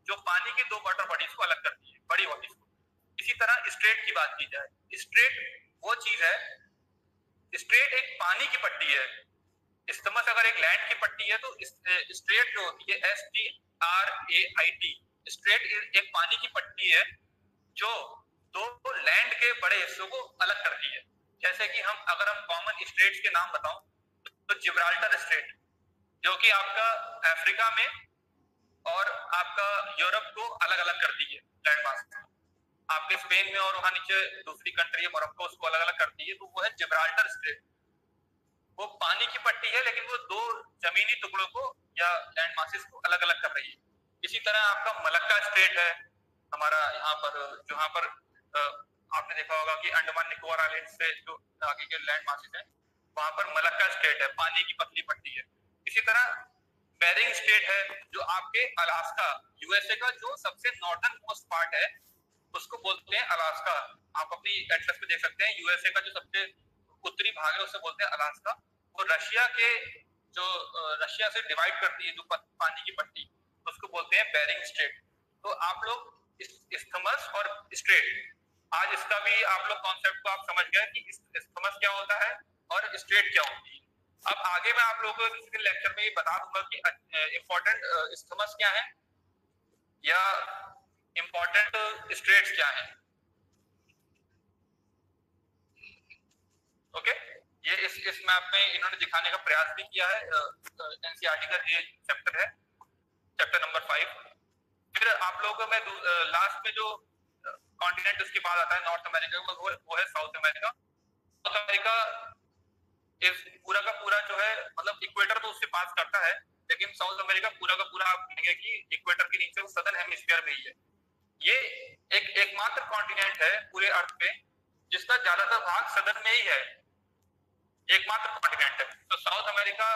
Speaker 1: जो पानी की दो वाटर बॉडीज को अलग करती है बड़ी बॉडीज को। इसी तरह स्ट्रेट की बात की जाए स्ट्रेट वो चीज है स्ट्रेट एक पानी की पट्टी है। इस्थमस अगर एक लैंड की पट्टी है तो स्ट्रेट जो होती है STRAIT स्ट्रेट एक पानी की पट्टी है जो दो लैंड के बड़े हिस्सों को अलग करती है। जैसे कि अगर हम कॉमन स्ट्रेट्स के नाम बताऊं तो जिब्राल्टर स्ट्रेट जो कि आपका अफ्रीका में और आपका यूरोप को अलग अलग करती है लैंड मास। आपके स्पेन में और वहां नीचे दूसरी कंट्री है मोरक्को उसको अलग अलग करती है तो वो है जिब्राल्टर स्ट्रेट। वो पानी की पट्टी है लेकिन वो दो जमीनी टुकड़ों को या लैंड मासेस को अलग अलग कर रही है। इसी तरह आपका मलक्का स्ट्रेट है हमारा यहाँ पर आपने देखा होगा कि अंडमान निकोबार आइलैंड से जो आगे के लैंड मासेस हैं वहां पर मलक्का स्ट्रेट है पानी की पतली पट्टी है। इसी तरह बेरिंग स्ट्रेट है जो आपके अलास्का USA का जो सबसे नॉर्दर्न मोस्ट पार्ट है उसको बोलते हैं अलास्का। आप अपनी एटलस में देख सकते हैं USA का जो सबसे उत्तरी भाग है उसे बोलते हैं अलास्का। वो रशिया से डिवाइड करती है जो पानी की पट्टी उसको बोलते हैं बेरिंग स्ट्रेट। तो आप लोग इस्थमस और स्ट्रेट आज इसका भी आप लोग कॉन्सेप्ट को आप समझ गए कि इस्थमस क्या होता है और स्ट्रेट क्या होती है। अब आगे मैं आप लोगों को इस लेक्चर में ये बता दूंगा कि इम्पोर्टेंट इस्थमस क्या है या इंपॉर्टेंट स्ट्रेट्स क्या हैं। ओके, ये इस मैप में इन्होंने दिखाने का प्रयास भी किया है। एनसीईआरटी का ये चैप्टर है, चैप्टर नंबर 5। फिर आप लोगों को मैं लास्ट में जो कॉन्टिनेंट उसके बाद आता है नॉर्थ अमेरिका, वो है साउथ अमेरिका। साउथ अमेरिका इस पूरा का पूरा जो है, मतलब इक्वेटर तो उससे पास करता है, लेकिन साउथ अमेरिका पूरा का पूरा आप कहेंगे कि इक्वेटर के नीचे वो सदर्न हेमिस्फीयर में ही है। ये एकमात्र कॉन्टिनेंट है पूरे अर्थ पे जिसका ज्यादातर भाग सदर्न में ही है, एकमात्र कॉन्टिनेंट है। तो साउथ अमेरिका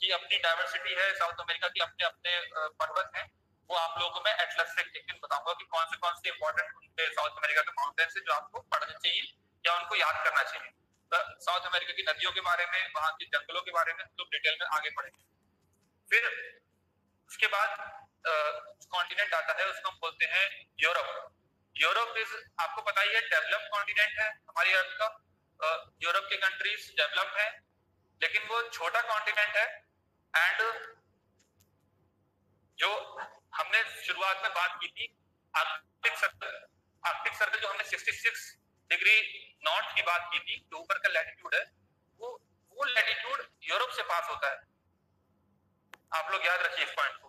Speaker 1: की अपनी डाइवर्सिटी है, साउथ अमेरिका की अपने अपने पर्वत हैं। वो आप लोगों को मैं एटलस से एक दिन बताऊंगा कि कौन से इंपॉर्टेंट उनके साउथ अमेरिका के माउंटेन्स है जो आपको पढ़ने चाहिए या उनको याद करना चाहिए। तो साउथ अमेरिका की नदियों के बारे में, वहां के जंगलों के बारे में तो डिटेल में आगे पढ़ेंगे। फिर उसके बाद कॉन्टिनेंट आता है, उसको हम बोलते हैं यूरोप। यूरोप इज, आपको पता ही है, डेवलप्ड कॉन्टिनेंट है हमारी अर्थ का। यूरोप के कंट्रीज डेवलप है, लेकिन वो छोटा कॉन्टिनेंट है। एंड जो हमने शुरुआत में बात की थी आर्कटिक सर्कल जो हमने 66 डिग्री नॉर्थ की बात की थी, जो ऊपर का लैटिट्यूड है, वो लैटिट्यूड यूरोप से पास होता है। आप लोग याद रखिए इस पॉइंट को।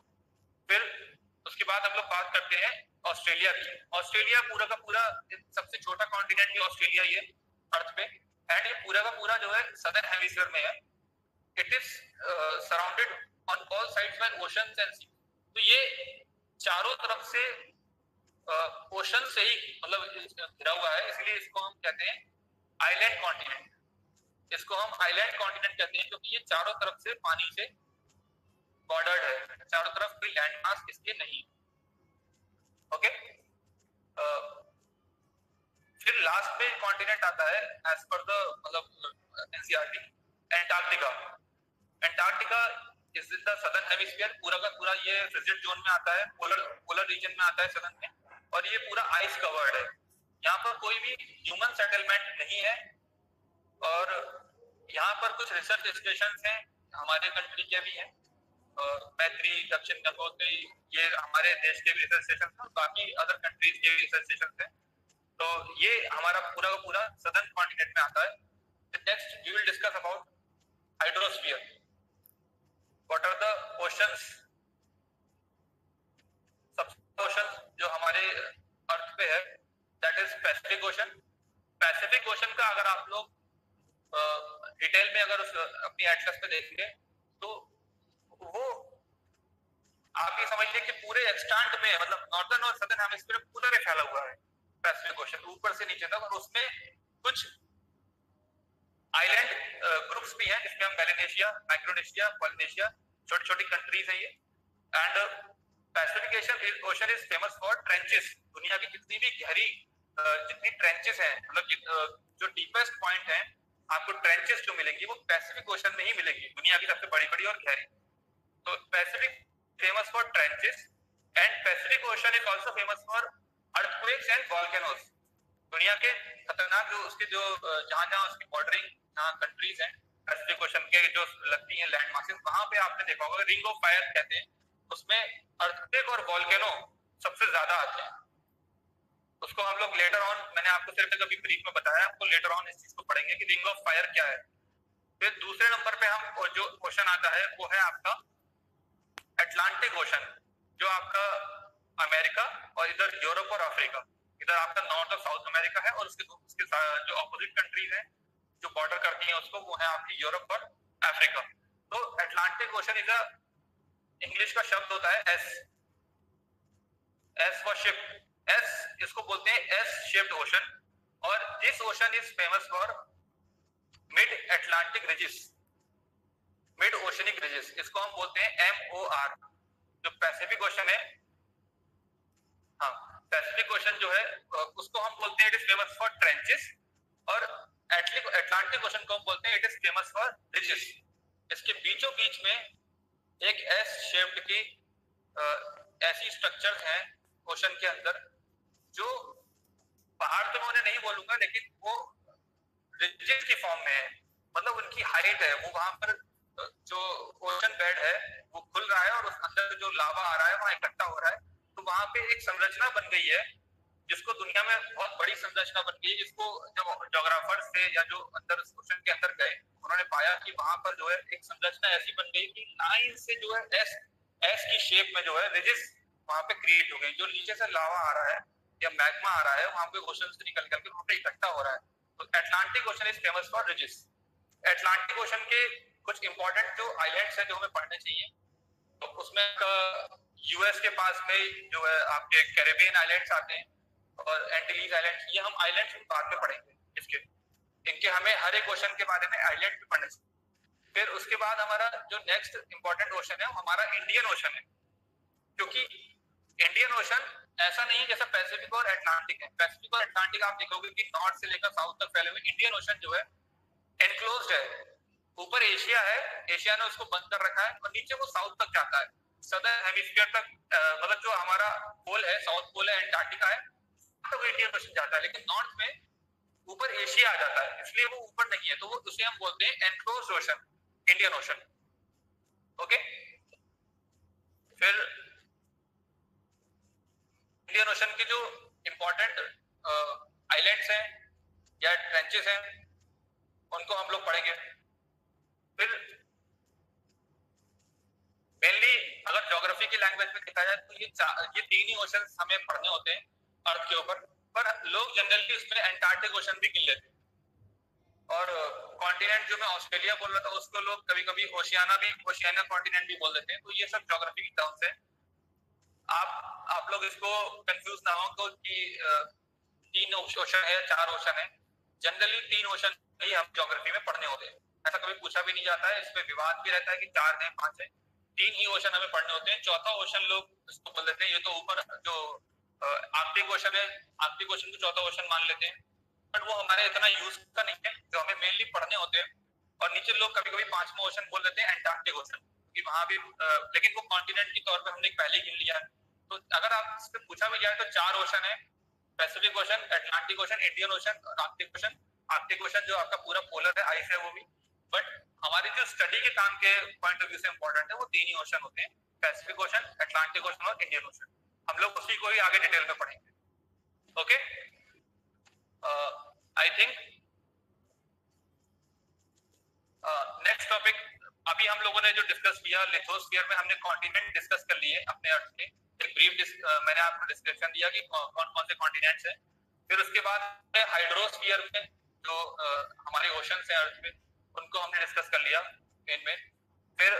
Speaker 1: फिर उसके बाद हम लोग बात करते हैं ऑस्ट्रेलिया की। ऑस्ट्रेलिया पूरा का पूरा सबसे छोटा कॉन्टिनेंट भी ऑस्ट्रेलिया ही है अर्थ पे। एंड ये पूरा का पूरा जो है सदर्न हेमिस्फीयर में है। It is surrounded on all sides by oceans and sea. तो ये चारों तरफ से ओशन से ही मतलब घिरा हुआ है, इसलिए इसको हम कहते हैं आइलैंड कॉन्टिनेंट। इसको हम आइलैंड कॉन्टिनेंट कहते हैं क्योंकि ये चारों तरफ से पानी से बॉर्डर्ड है, चारों तरफ कोई लैंड मास इसके नहीं। ओके, फिर लास्ट में कॉन्टिनेंट आता है एज पर द मतलब NCERT, Antarctica. Antarctica is in the southern hemisphere. पूरा का पूरा ये फ्रिजिड जोन में आता है, पोलर रीजन में आता है सदर्न में, और ये पूरा आइस कवर्ड है। यहाँ पर कोई भी ह्यूमन सेटलमेंट नहीं है। और यहाँ पर कुछ रिसर्च स्टेशन हैं, हमारे कंट्री के भी हैं, मैत्री, दक्षिण गंगोत्री, ये हमारे देश के भी रिसर्च स्टेशन हैं, बाकी अदर कंट्रीज के भी रिसर्च स्टेशन हैं। तो ये हमारा पूरा का पूरा सदर्न कॉन्टिनेंट में आता है। Next we will discuss about hydrosphere. What are the oceans? सबसे ओशन जो हमारे अर्थ पे है that is Pacific Ocean. Pacific Ocean का अगर आप लोग डिटेल में अगर अपनी एटलस पे देखेंगे तो वो आप ये समझिए कि पूरे एक्सटेंट में, मतलब नॉर्दर्न और सदर्न हेमिस्फीयर पूरा में फैला हुआ है पैसिफिक ओशन, ऊपर से नीचे तक। और उसमें कुछ आइलैंड ग्रुप्स भी हैं जिसमें हम मेलानेशिया, माइक्रोनेशिया, पॉलिनेशिया, छोटी छोटी कंट्रीज हैं ये। And Pacific ocean is famous for trenches. दुनिया की जितनी भी गहरी जितनी ट्रेंचेस हैं, मतलब जो डीपेस्ट पॉइंट है, आपको ट्रेंचेस जो मिलेंगी वो पैसिफिक ओशन में ही मिलेंगी, दुनिया की सबसे बड़ी बड़ी और गहरी। तो Pacific famous for trenches and Pacific ocean is also famous for earthquakes and volcanoes. दुनिया के खतरनाक जो उसके जो जहां उसकी बॉर्डरिंग जहां कंट्रीज हैं पैसिफिक ओशन के जो लगती हैं लैंड मासेस, वहां पे आपने देखा होगा रिंग ऑफ फायर कहते हैं, उसमें अर्थक्वेक और वोल्केनो सबसे ज्यादा आते हैं। उसको हम लोग लेटर ऑन, मैंने आपको सिर्फ कभी ब्रीफ में बताया, आपको लेटर ऑन इस चीज को पढ़ेंगे कि रिंग ऑफ फायर क्या है। फिर दूसरे नंबर पे हम जो ओशन आता है वो है आपका अटलांटिक ओशन, जो आपका अमेरिका और इधर यूरोप और अफ्रीका, इधर आपका नॉर्थ और साउथ अमेरिका है, और उसके जो अपोजिट कंट्रीज हैं जो बॉर्डर करती हैं उसको, वो है आपकी यूरोप और अफ्रीका। तो अटलांटिक ओशन इज इंग्लिश का शब्द होता है एस फॉर शिप। एस इसको बोलते हैं एस शेप्ड ओशन, और this ocean is famous for mid Atlantic ridges, mid oceanic ridges. इसको हम बोलते हैं MOR। जो पैसिफिक ओशन है, हाँ पैसिफिक ओशन जो है उसको हम बोलते हैं it is famous for trenches, और अटलांटिक ओशन को हम बोलते हैं इट इज फेमस फॉर रिजिस। इसके बीचों बीच में एक एस शेप्ड की ऐसी स्ट्रक्चर्स हैं ओशन के अंदर, जो पहाड़ तो मैं उन्हें नहीं बोलूंगा, लेकिन वो रिजिस की फॉर्म में है, मतलब उनकी हाइट है, वो वहां पर जो ओशन बेड है वो खुल रहा है और उस अंदर जो लावा आ रहा है वहां इकट्ठा हो रहा है, तो वहां पे एक संरचना बन गई है जिसको दुनिया में बहुत बड़ी संरचना बन गई है, जिसको जब जोग्राफर्स थे या जो अंदर ओशन के अंदर गए उन्होंने पाया कि वहां पर जो है एक संरचना ऐसी बन गई कि लाइन से जो है एस एस की शेप में जो है रिजिस वहां पे क्रिएट हो गई। जो नीचे से लावा आ रहा है या मैग्मा आ रहा है वहां पे ओशन से निकल करके वहां पे इकट्ठा हो रहा है। तो Atlantic ocean is famous for रिजिस। Atlantic ocean के कुछ इंपॉर्टेंट जो आइलैंड्स हैं जो हमें पढ़ने चाहिए, तो उसमें यूएस के पास में जो है आपके कैरेबियन आइलैंड्स आते हैं और एंटीलीज आइलैंड्स। ये हम आइलैंड्स बाद में पढ़ेंगे, इसके इनके हमें हर एक ओशन के बारे में आइलैंड भी पढ़ने चाहिए। फिर उसके बाद हमारा जो नेक्स्ट इंपॉर्टेंट ओशन है वो हमारा इंडियन ओशन है, क्योंकि इंडियन ओशन ऐसा नहीं है जैसा पैसिफिक और अटलांटिक है। पैसिफिक और अटलांटिक आप देखोगे कि नॉर्थ से लेकर साउथ तक फैले हुए। इंडियन ओशन जो है एनक्लोज्ड है, ऊपर एशिया है, एशिया ने उसको बंद कर रखा है और नीचे वो साउथ तक जाता है, सदर्न हेमिस्फीयर तक, मतलब जो हमारा पोल है, साउथ पोल है, अंटार्कटिका है, तो इंडियन ओशन जाता है। लेकिन नॉर्थ में ऊपर एशिया आ जाता है, इसलिए वो ऊपर नहीं है, तो वो उसे हम बोलते हैं enclosed ocean, Indian ocean. Okay, फिर इंडियन ओशन के जो इंपॉर्टेंट आइलैंड्स हैं या ट्रेंचेस हैं उनको हम लोग पढ़ेंगे। फिर मेनली अगर ज्योग्राफी की लैंग्वेज में देखा जाए तो ये तीन ही ओशन हमें पढ़ने होते हैं अर्थ के ऊपर, पर लोग जनरली उसमें एंटार्क्टिक ओशन भी गिन लेते हैं। और कॉन्टिनेंट जो मैं ऑस्ट्रेलिया बोल रहा था उसको लोग कभी कभी ओशियाना कॉन्टिनेंट भी बोल देते हैं। तो ये सब ज्योग्राफी की टर्म्स है, आप लोग इसको कंफ्यूज ना हो तो कि 3 ओशन है 4 ओशन है। जनरली 3 ओशन ही हम ज्योग्राफी में पढ़ने होते हैं, ऐसा कभी पूछा भी नहीं जाता है, इस पे विवाद भी रहता है कि 4 है 5 है, 3 ही ओशन हमें पढ़ने होते हैं। चौथा ओशन लोग इसको बोल देते हैं, ये तो ऊपर जो आर्कटिक ओशन है, आर्कटिक ओशन को चौथा ओशन मान लेते हैं, बट वो हमारे इतना यूज का नहीं है, जो हमें मेनली पढ़ने होते हैं। और नीचे लोग कभी कभी 5वां ओशन बोल देते हैं एंटार्क्टिक ओशन, कि वहां भी लेकिन वो कॉन्टिनेंट के तौर पे हमने पहले गिन लिया है। तो अगर आप इस पे पूछा भी जाए तो 4 ओशन है, Pacific ocean, Atlantic ocean, Indian ocean और आर्कटिक ओशन। आर्कटिक ओशन जो आपका पूरा पोलर है, आइस है वो भी, बट हमारी जो स्टडी के काम के पॉइंट ऑफ व्यू से इंपॉर्टेंट है वो 3 ही ओशन होते हैं, पैसिफिक ओशन, अटलांटिक ओशन और इंडियन ओशन। हम लोग उसी को ही आगे डिटेल में पढ़ेंगे। Okay, I think next topic अभी हम लोगों ने जो डिस्कस किया, लिथोस्फीयर में हमने कॉन्टिनेंट डिस्कस कर लिए अपने अर्थ के, एक ब्रीफ मैंने आपको डिस्क्रिप्शन दिया कि कौन कौन से कॉन्टिनेंट्स हैं। फिर उसके बाद हाइड्रोस्फीयर में जो हमारे ओशंस हैं अर्थ में, उनको हमने डिस्कस कर लिया इनमें। फिर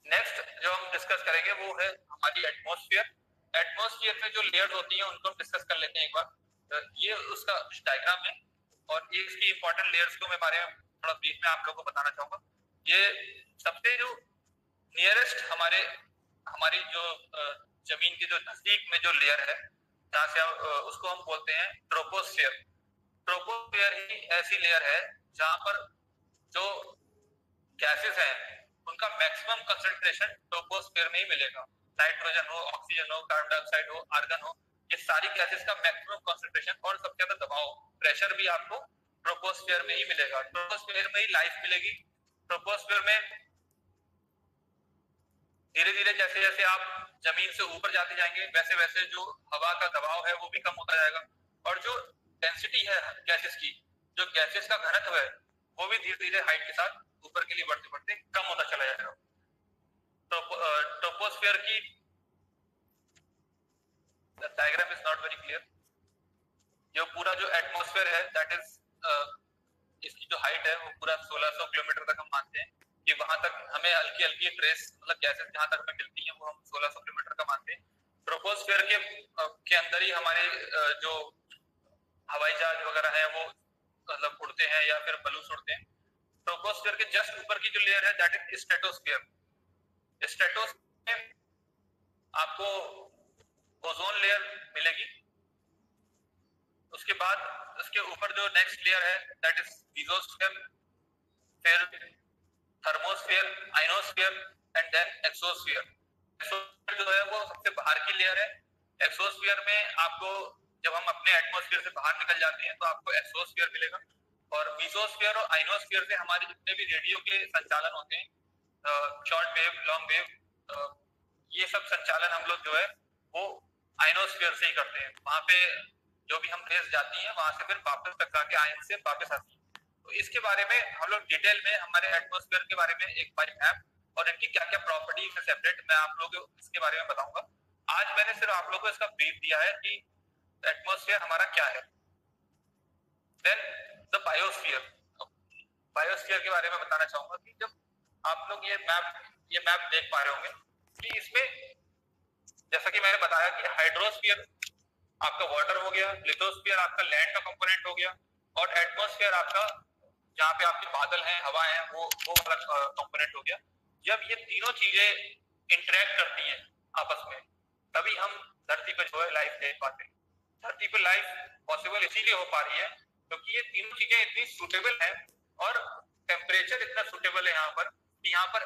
Speaker 1: नेक्स्ट जो हम डिस्कस करेंगे वो है हमारी एटमॉस्फेयर। एटमॉस्फेयर में जो लेयर्स होती हैं उनको हम डिस्कस कर लेते हैं एक बार। ये उसका डायग्राम है और ये इसकी इंपॉर्टेंट लेयर्स को मैं बारे में थोड़ा ब्रीफ में आप लोगों को बताना चाहूंगा। ये सबसे जो नियरेस्ट हमारी जो जमीन के जो नजदीक में जो लेयर है, जहाँ से उसको हम बोलते हैं ट्रोपोस्फेयर। ट्रोपोस्फेयर ही ऐसी लेयर है जहाँ पर जो गैसेस हैं उनका मैक्सिमम कंसंट्रेशन ट्रोपोस्फेयर में ही मिलेगा। नाइट्रोजन हो, ऑक्सीजन हो, कार्बन डाइऑक्साइड हो, आर्गन हो, ये सारी गैसेस का मैक्सिमम कंसंट्रेशन और सबसे ज्यादा दबाव, प्रेशर भी आपको ट्रोपोस्फेयर में ही मिलेगा। ट्रोपोस्फेयर में ही लाइफ मिलेगी। ट्रोपोस्फेयर में धीरे धीरे जैसे जैसे आप जमीन से ऊपर जाते जाएंगे वैसे वैसे जो हवा का दबाव है वो भी कम होता जाएगा, और जो डेंसिटी है गैसेस की, जो गैसेस का घनत्व है वो भी धीरे धीरे हाइट के साथ ऊपर के लिए बढ़ते बढ़ते कम होता चला जाएगा। ट्रोपोस्फेयर की diagram is not very clear. जो पूरा जो एटमॉस्फेयर है दैट इज इसकी जो हाइट है वो पूरा 1600 किलोमीटर तक हम मानते हैं कि वहां तक हमें हल्की हल्की ट्रेस, मतलब गैसेस जहां तक हमें मिलती हैं वो हम 1600 किलोमीटर का मानते हैं। ट्रोपोस्फेयर के अंदर ही हमारे जो हवाई जहाज वगैरह है वो मतलब उड़ते हैं या फिर बलून उड़ते हैं। ट्रोपोस्फेयर के जस्ट ऊपर की जो लेयर है दैट इज स्ट्रेटोस्फेयर। स्ट्रेटोस्फेयर में आपको ओजोन लेयर मिलेगी। उसके बाद उसके ऊपर जो नेक्स्ट लेयर है दैट इज मेसोस्फेयर, फिर thermosphere, ionosphere and then exosphere. Exosphere जो है वो सबसे बाहर की लेयर है। एक्सोस्फेयर में आपको जब हम अपने एटमॉस्फेयर से बाहर निकल जाते हैं तो आपको एक्सोस्फेयर मिलेगा। और मेसोस्फेयर और आइनोस्फेयर से हमारे जितने भी रेडियो के संचालन होते हैं, शॉर्ट वेव, लॉन्ग वेव, ये सब संचालन हम लोग जो है वो आयनोस्फीयर से ही करते हैं। वहां पे जो भी हम रेस जाती हैं वहां से फिर वापस टकरा के आयन से वापस आती है। तो इसके बारे में हम लोग डिटेल में हमारे एटमॉस्फेयर के बारे में एक बार मैप और इनकी क्या क्या प्रॉपर्टी है सेपरेट मैं आप लोगों को इसके बारे में बताऊंगा। आज मैंने सिर्फ आप लोगों को इसका ब्रीफ दिया है कि एटमॉस्फेयर हमारा क्या है। देन द बायोस्फीयर, बायोस्फीयर के बारे में बताना चाहूंगा कि जब आप लोग ये मैप देख पा रहे होंगे कि इसमें जैसा कि मैंने बताया कि हाइड्रोस्फीयर आपका वाटर हो गया, लिथोस्फीयर आपका लैंड का कंपोनेंट हो गया और एटमॉस्फेयर आपका जहाँ पे आपके बादल हैं, हवा है, वो वाला कंपोनेंट हो गया। जब ये तीनों चीजें इंटरेक्ट करती हैं आपस में तभी हम धरती पर जो है लाइफ देख पाते हैं। धरती पर लाइफ पॉसिबल इसीलिए हो पा रही है क्योंकि ये तीनों चीजें इतनी सुटेबल है और टेम्परेचर इतना सुटेबल है यहाँ पर कि यहाँ पर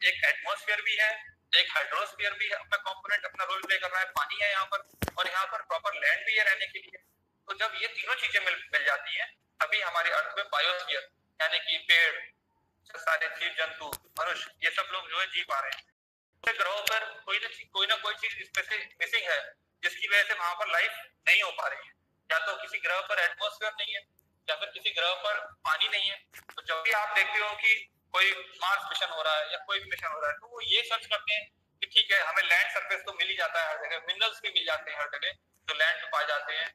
Speaker 1: एक एटमॉस्फेयर भी है, एक हाइड्रोस्फीयर भी अपना कंपोनेंट अपना रोल प्ले कर रहा है, पानी है यहाँ पर और यहाँ पर प्रॉपर लैंड भी है रहने के लिए। तो जब ये तीनों चीजें मिल जाती हैं तभी हमारे अर्थ में बायोस्फीयर यानी कि पेड़, सारे जीव जंतु, मनुष्य ये सब लोग जो है जी पा रहे हैं। ग्रहों पर कोई ना कोई चीज इसमें से मिसिंग है जिसकी वजह से वहां पर लाइफ नहीं हो पा रही है। या तो किसी ग्रह पर एटमॉस्फेयर नहीं है या फिर किसी ग्रह पर पानी नहीं है। तो जब भी आप देखते हो कि कोई मार्स मिशन हो रहा है या कोई भी मिशन हो रहा है तो वो ये सर्च करते हैं कि ठीक है हमें लैंड सरफेस तो मिल ही जाता है हर जगह, मिनरल्स भी मिल जाते हैं हर जगह जो लैंड पे पाए जाते हैं,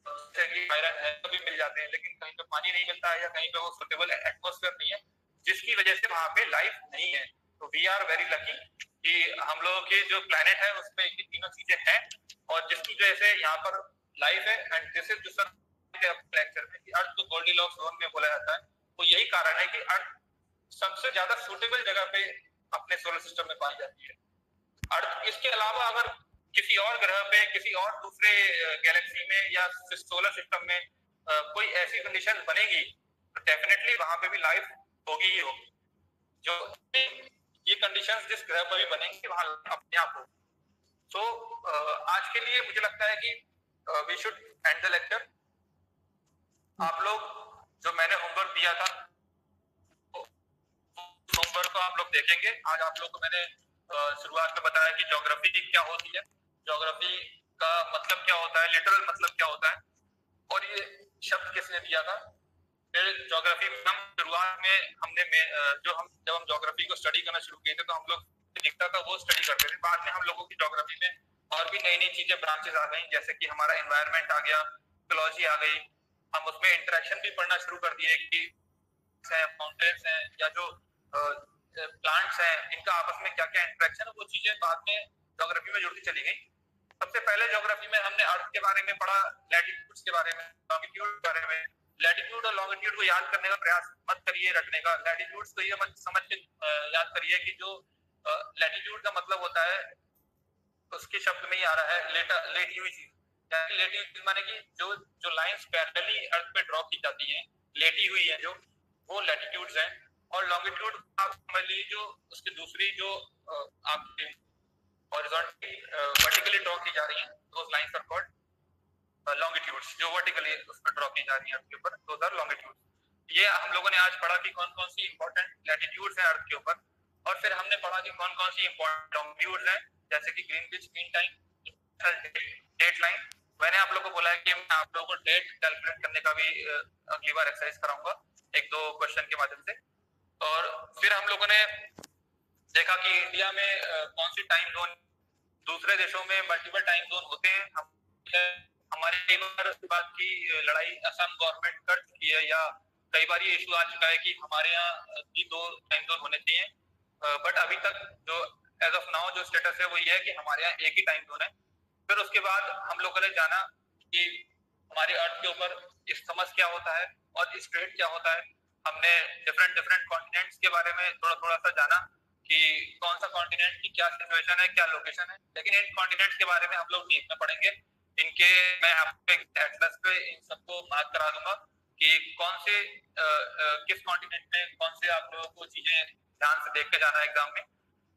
Speaker 1: जैसे कि आयरन है तो भी मिल जाते हैं, लेकिन कहीं पे पानी नहीं मिलता है या कहीं पे वो सुटेबल एटमॉस्फेयर नहीं है जिसकी वजह से वहां पे लाइफ नहीं है। तो वी आर वेरी लकी कि हम लोगों के जो प्लेनेट है उसमें ये तीनों चीजें हैं और जिसकी वजह से यहाँ पर लाइफ है। एंड दिस इज जो लेक्चर में कि अर्थ को गोल्डीलॉक्स जोन में बोला जाता है, तो यही कारण है कि अर्थ सबसे ज्यादा सूटेबल जगह पे अपने सोलर सिस्टम में पाई जाती है। अर्थ इसके अलावा अगर किसी और ग्रह पे किसी और दूसरे गैलेक्सी में या सोलर सिस्टम में कोई ऐसी कंडीशन बनेगी तो डेफिनेटली वहां पे भी लाइफ होगी ही होगी। जो ये कंडीशंस जिस ग्रह पर भी बनेंगे वहां अपने आप होगी। तो आज के लिए मुझे लगता है कि we should end the lecture. आप लोग जो मैंने होमवर्क दिया था होमवर्क को आप लोग देखेंगे। आज आप लोग को मैंने शुरुआत में बताया कि ज्योग्राफी क्या होती है, ज्योग्राफी का मतलब क्या होता है, लिटरल मतलब क्या होता है और ये शब्द किसने दिया था। फिर ज्योग्राफी में हम शुरुआत में हमने जब हम ज्योग्राफी को स्टडी करना शुरू किए थे तो हम लोग दिखता था वो स्टडी करते थे। बाद में हम लोगों की ज्योग्राफी में और भी नई नई चीजें ब्रांचेस आ गई, जैसे कि हमारा एनवायरनमेंट आ गया, इकोलॉजी आ गई, हम उसमें इंटरेक्शन भी पढ़ना शुरू कर दिए कि माउंटेन्स हैं या जो प्लांट्स हैं इनका आपस में क्या क्या इंटरेक्शन है, वो चीजें बाद में ज्योग्राफी में जुड़ती चली गई। सबसे पहले ज्योग्राफी में हमने अर्थ के बारे में पढ़ा, लैटिट्यूड्स के बारे में, लॉन्गिट्यूड के बारे में। लैटिट्यूड और लॉन्गिट्यूड को याद करने का प्रयास मत करिए रटने का। लैटिट्यूड्स को ये मत समझ के याद करिए कि जो लैटिट्यूड का मतलब होता है उसके शब्द में ही आ रहा है लेटी हुई चीज, यानी लेटी हुई चीज माने कि जो लाइंस पैरेलली अर्थ पे ड्रॉ की जाती हैं, लेटी हुई है जो, वो लैटिट्यूड्स हैं। और लॉन्गिट्यूड आप समझ लीजिए जो उसकी दूसरी जो आपके हॉरिजॉन्टली वर्टिकली ड्रॉ की जा रही है, those lines are called longitudes. जो वर्टिकली उस पर ड्रॉ की जा रही है अर्थ के ऊपर, दोस आर लॉन्गिट्यूड्स। ये हम लोगों ने आज पढ़ा कि कौन कौन सी इंपॉर्टेंट लैटिट्यूड्स हैं अर्थ के ऊपर, और फिर हमने पढ़ा कि कौन कौन सी इंपॉर्टेंट लॉन्गिट्यूड्स हैं, जैसे कि Greenwich mean time, date line. मैंने आप लोगों को बोला है कि मैं आप लोगों को डेट कैलकुलेट करने का भी अगली बार एक्सरसाइज कराऊंगा एक दो क्वेश्चन के माध्यम से। और फिर हम लोगों ने देखा कि इंडिया में कौन सी टाइम जोन, दूसरे देशों में मल्टीपल टाइम जोन होते हैं। हमारे कई बार इस बात की लड़ाई असम गवर्नमेंट कर चुकी है या कई बार ये इशू आ चुका है कि हमारे यहाँ भी 2 टाइम जोन होने चाहिए, बट अभी तक जो एज ऑफ नाउ जो स्टेटस है वो ये है कि हमारे यहाँ एक ही टाइम जोन है। फिर उसके बाद हम लोगों ने जाना कि हमारे अर्थ के ऊपर इस्तमस क्या होता है और स्ट्रेट क्या होता है। हमने डिफरेंट कॉन्टिनेंट्स के बारे में थोड़ा सा जाना कि कौन सा कॉन्टिनेंट की क्या सिचुएशन है, क्या लोकेशन है। लेकिन इन कॉन्टिनेंट्स के बारे में हम लोग डीप में पढ़ेंगे। इनके मैं आपको एटलस पे इन सबको मार्क करा दूंगा कि कौन से किस कॉन्टिनेंट में कौन से आप लोगों को चीजें ध्यान से देख के जाना है एग्जाम में,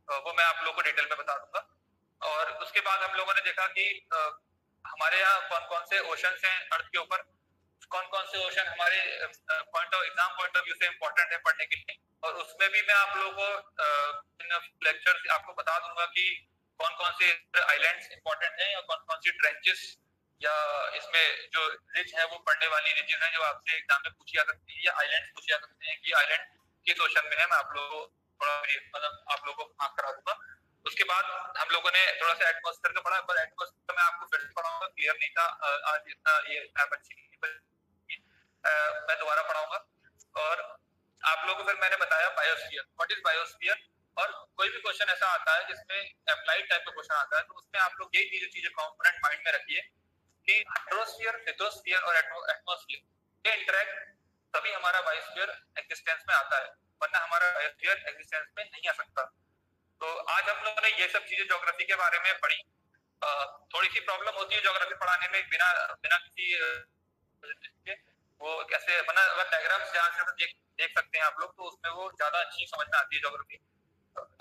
Speaker 1: वो मैं आप लोगों को डिटेल में बता दूंगा। और उसके बाद हम लोगों ने देखा कि हमारे यहाँ कौन कौन से ओशंस हैं अर्थ के ऊपर, कौन कौन से ओशन हमारे एग्जाम पॉइंट ऑफ व्यू से इम्पोर्टेंट है पढ़ने के लिए। और उसमें भी मैं आप लोगों को इन लेक्चर्स आपको बता दूंगा कि कौन कौन से आइलैंड्स इंपॉर्टेंट हैं या कौन कौन सी ट्रेंचेस या इसमें जो रिज है वो पढ़ने वाली रिजेस हैं जो आपसे एग्जाम में पूछी जा सकती है या आइलैंड्स पूछी जा सकते हैं कि आइलैंड किस ओशन में है। मैं आप लोगों को थोड़ा मतलब आप लोगों को मार्क करा दूंगा। उसके बाद हम लोगों ने थोड़ा सा एटमॉस्फेयर का पढ़ा, पर एटमॉस्फेयर में आपको फिर से पढ़ाऊंगा, क्लियर नहीं था आज इतना ये ऐप अच्छी नहीं थी, मैं दोबारा पढ़ाऊंगा। और आप लोगों को फिर मैंने बताया बायोस्फीयर, व्हाट इज बायोस्फीयर, और कोई भी क्वेश्चन ऐसा आता है जिसमें अप्लाइड टाइप का क्वेश्चन आता है तो उसमें आप लोग यही चीजें कंपोनेंट माइंड में रखिए कि हाइड्रोस्फीयर, लिथोस्फीयर और एटमॉस्फेयर ये इंटरेक्ट तभी हमारा बायोस्फीयर एग्जिस्टेंस में आता है, वरना हमारा बायोस्फीयर एग्जिस्टेंस में नहीं आ सकता। तो आज हम लोगों ने ये सब चीजें ज्योग्राफी के बारे में पढ़ी। थोड़ी सी प्रॉब्लम होती है ज्योग्राफी पढ़ाने में बिना बिना किसी वो कैसे बना, अगर डायग्राम्स जहाँ से देख सकते हैं आप लोग तो उसमें वो ज्यादा अच्छी समझ में आती है ज्योग्राफी।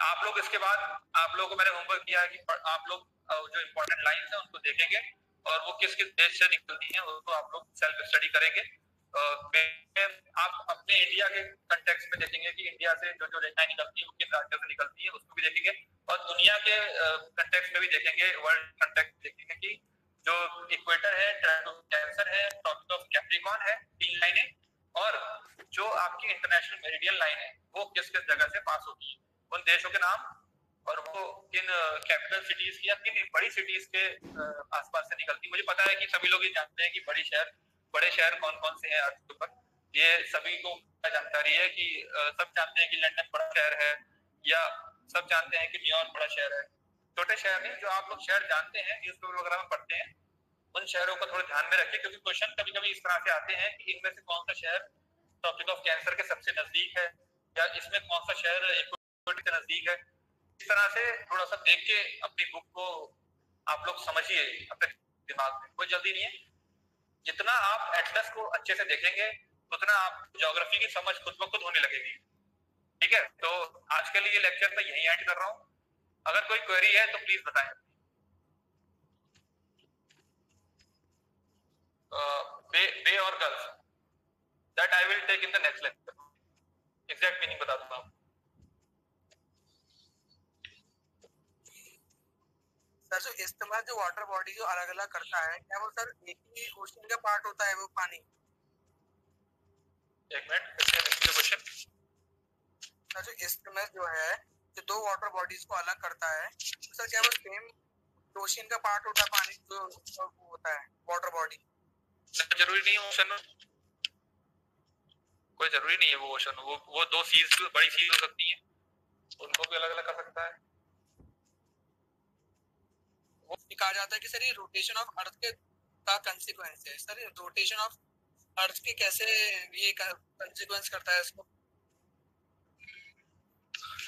Speaker 1: आप लोग इसके बाद आप लोगों को मैंने होमवर्क किया है कि आप लोग जो इम्पोर्टेंट लाइंस हैं उनको देखेंगे और वो किस किस देश से निकलती हैं उसको आप लोग सेल्फ स्टडी करेंगे। आप अपने इंडिया के कंटेक्स्ट में देखेंगे कि इंडिया से जो जो रेखाएं निकलती है वो किन राज्यों से निकलती है उसको भी देखेंगे, और दुनिया के कंटेक्स्ट में भी देखेंगे, वर्ल्ड कंटेक्स्ट देखेंगे कि जो इक्वेटर है, कैंसर है, ट्रॉपिक ऑफ कैप्रिकॉर्न है, 3 लाइनें, और जो आपकी इंटरनेशनल मेरिडियन लाइन है वो किस किस जगह से पास होती है, उन देशों के नाम और वो किन कैपिटल सिटीज या किन बड़ी सिटीज के आसपास से निकलती है। मुझे पता है कि सभी लोग ये जानते हैं कि बड़े शहर कौन कौन से हैं अर्थ के ऊपर, ये सभी को जानकारी है कि सब जानते हैं कि लंदन बड़ा शहर है या सब जानते हैं कि न्यूयॉर्क बड़ा शहर है। छोटे शहर नहीं, जो आप लोग शहर जानते हैं न्यूज़पेपर वगैरह में पढ़ते हैं उन शहरों को थोड़ा ध्यान में रखिए, क्योंकि क्वेश्चन कभी कभी इस तरह से आते हैं कि इनमें से कौन सा शहर ट्रॉपिक ऑफ कैंसर के सबसे नजदीक है या इसमें कौन सा शहर इक्वेटर के नजदीक है। इस तरह से थोड़ा सा देख के अपनी बुक को आप लोग समझिए अपने दिमाग में, कोई जल्दी नहीं है। जितना आप एटलस को अच्छे से देखेंगे उतना आप ज्योग्राफी की समझ खुद ब खुद होने लगेगी। ठीक है, तो आज के लिए लेक्चर मैं यही एंड कर रहा हूँ। अगर कोई क्वेरी है तो प्लीज बताएं। बे और girls that I will take in the next lecture, exact meaning बता दूंगा।
Speaker 6: सर जो इस्तेमाल जो वाटर बॉडी जो अलग अलग करता है, क्या वो सर एक ही ओशन का पार्ट होता है वो पानी?
Speaker 1: एक मिनट, क्वेश्चन।
Speaker 6: सर जो इस्तेमाल जो है जो 2 वाटर बॉडीज को अलग करता है तो सर क्या वो सेम ओशन का पार्ट होता है पानी जो होता है वाटर बॉडी?
Speaker 1: जरूरी नहीं है ओशन, कोई जरूरी नहीं है वो ओशन, वो 2 सीज बड़ी सीज हो सकती हैं, उनको भी अलग अलग कर सकता है।
Speaker 6: वो कहा जाता है कि सर ये रोटेशन ऑफ अर्थ के का कंसीक्वेंस है। सर रोटेशन ऑफ अर्थ के कैसे ये कंसीक्वेंस करता है इसको?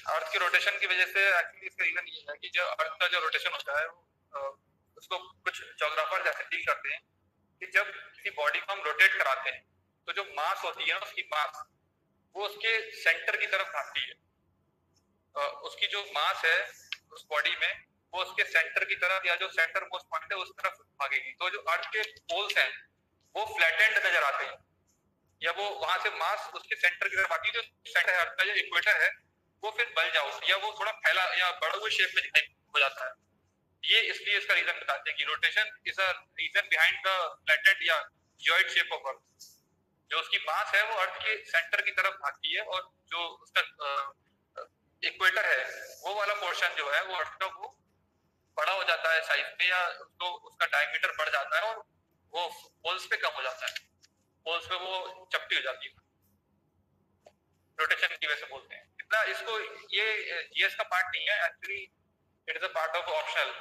Speaker 1: अर्थ की रोटेशन की वजह से एक्चुअली इसका रीजन ये है कि जो अर्थ का जो रोटेशन होता है वो उसको कुछ ज्योग्राफर जैसे डील करते हैं कि जब किसी बॉडी को हम रोटेट कराते हैं तो जो मास होती है उसकी मास वो उसके सेंटर की तरफ भागती है। उसकी जो मास है उस बॉडी में वो उसके सेंटर की तरफ या जो सेंटर मोस्ट पॉइंट है उस तरफ भागेगी। तो जो अर्थ के पोल्स हैं वो फ्लैटेंड नजर आते हैं या वो वहां से मास उसके सेंटर की तरफ आती है। जो सेंटर है अर्थ का जो इक्वेटर है वो फिर बल जाओ या वो थोड़ा फैला या बड़े हुए शेप में दिखाई हो जाता है। ये इसलिए इसका रीजन बताते हैं कि rotation is a reason behind the flattened या जियोइड शेप ऑफ अर्थ। जो उसकी मास है वो अर्थ के सेंटर की तरफ भागती है और जो उसका इक्वेटर है वो वाला पोर्शन जो है वो अर्थ का वो बड़ा हो जाता है साइज में या उसको उसका डायमीटर बढ़ जाता है और वो पोल्स पे कम हो जाता है, पोल्स पे वो चपटी हो जाती है, रोटेशन की वजह से बोलते हैं। इतना इसको ये जीएस का पार्ट नहीं है actually, it is a part of optional.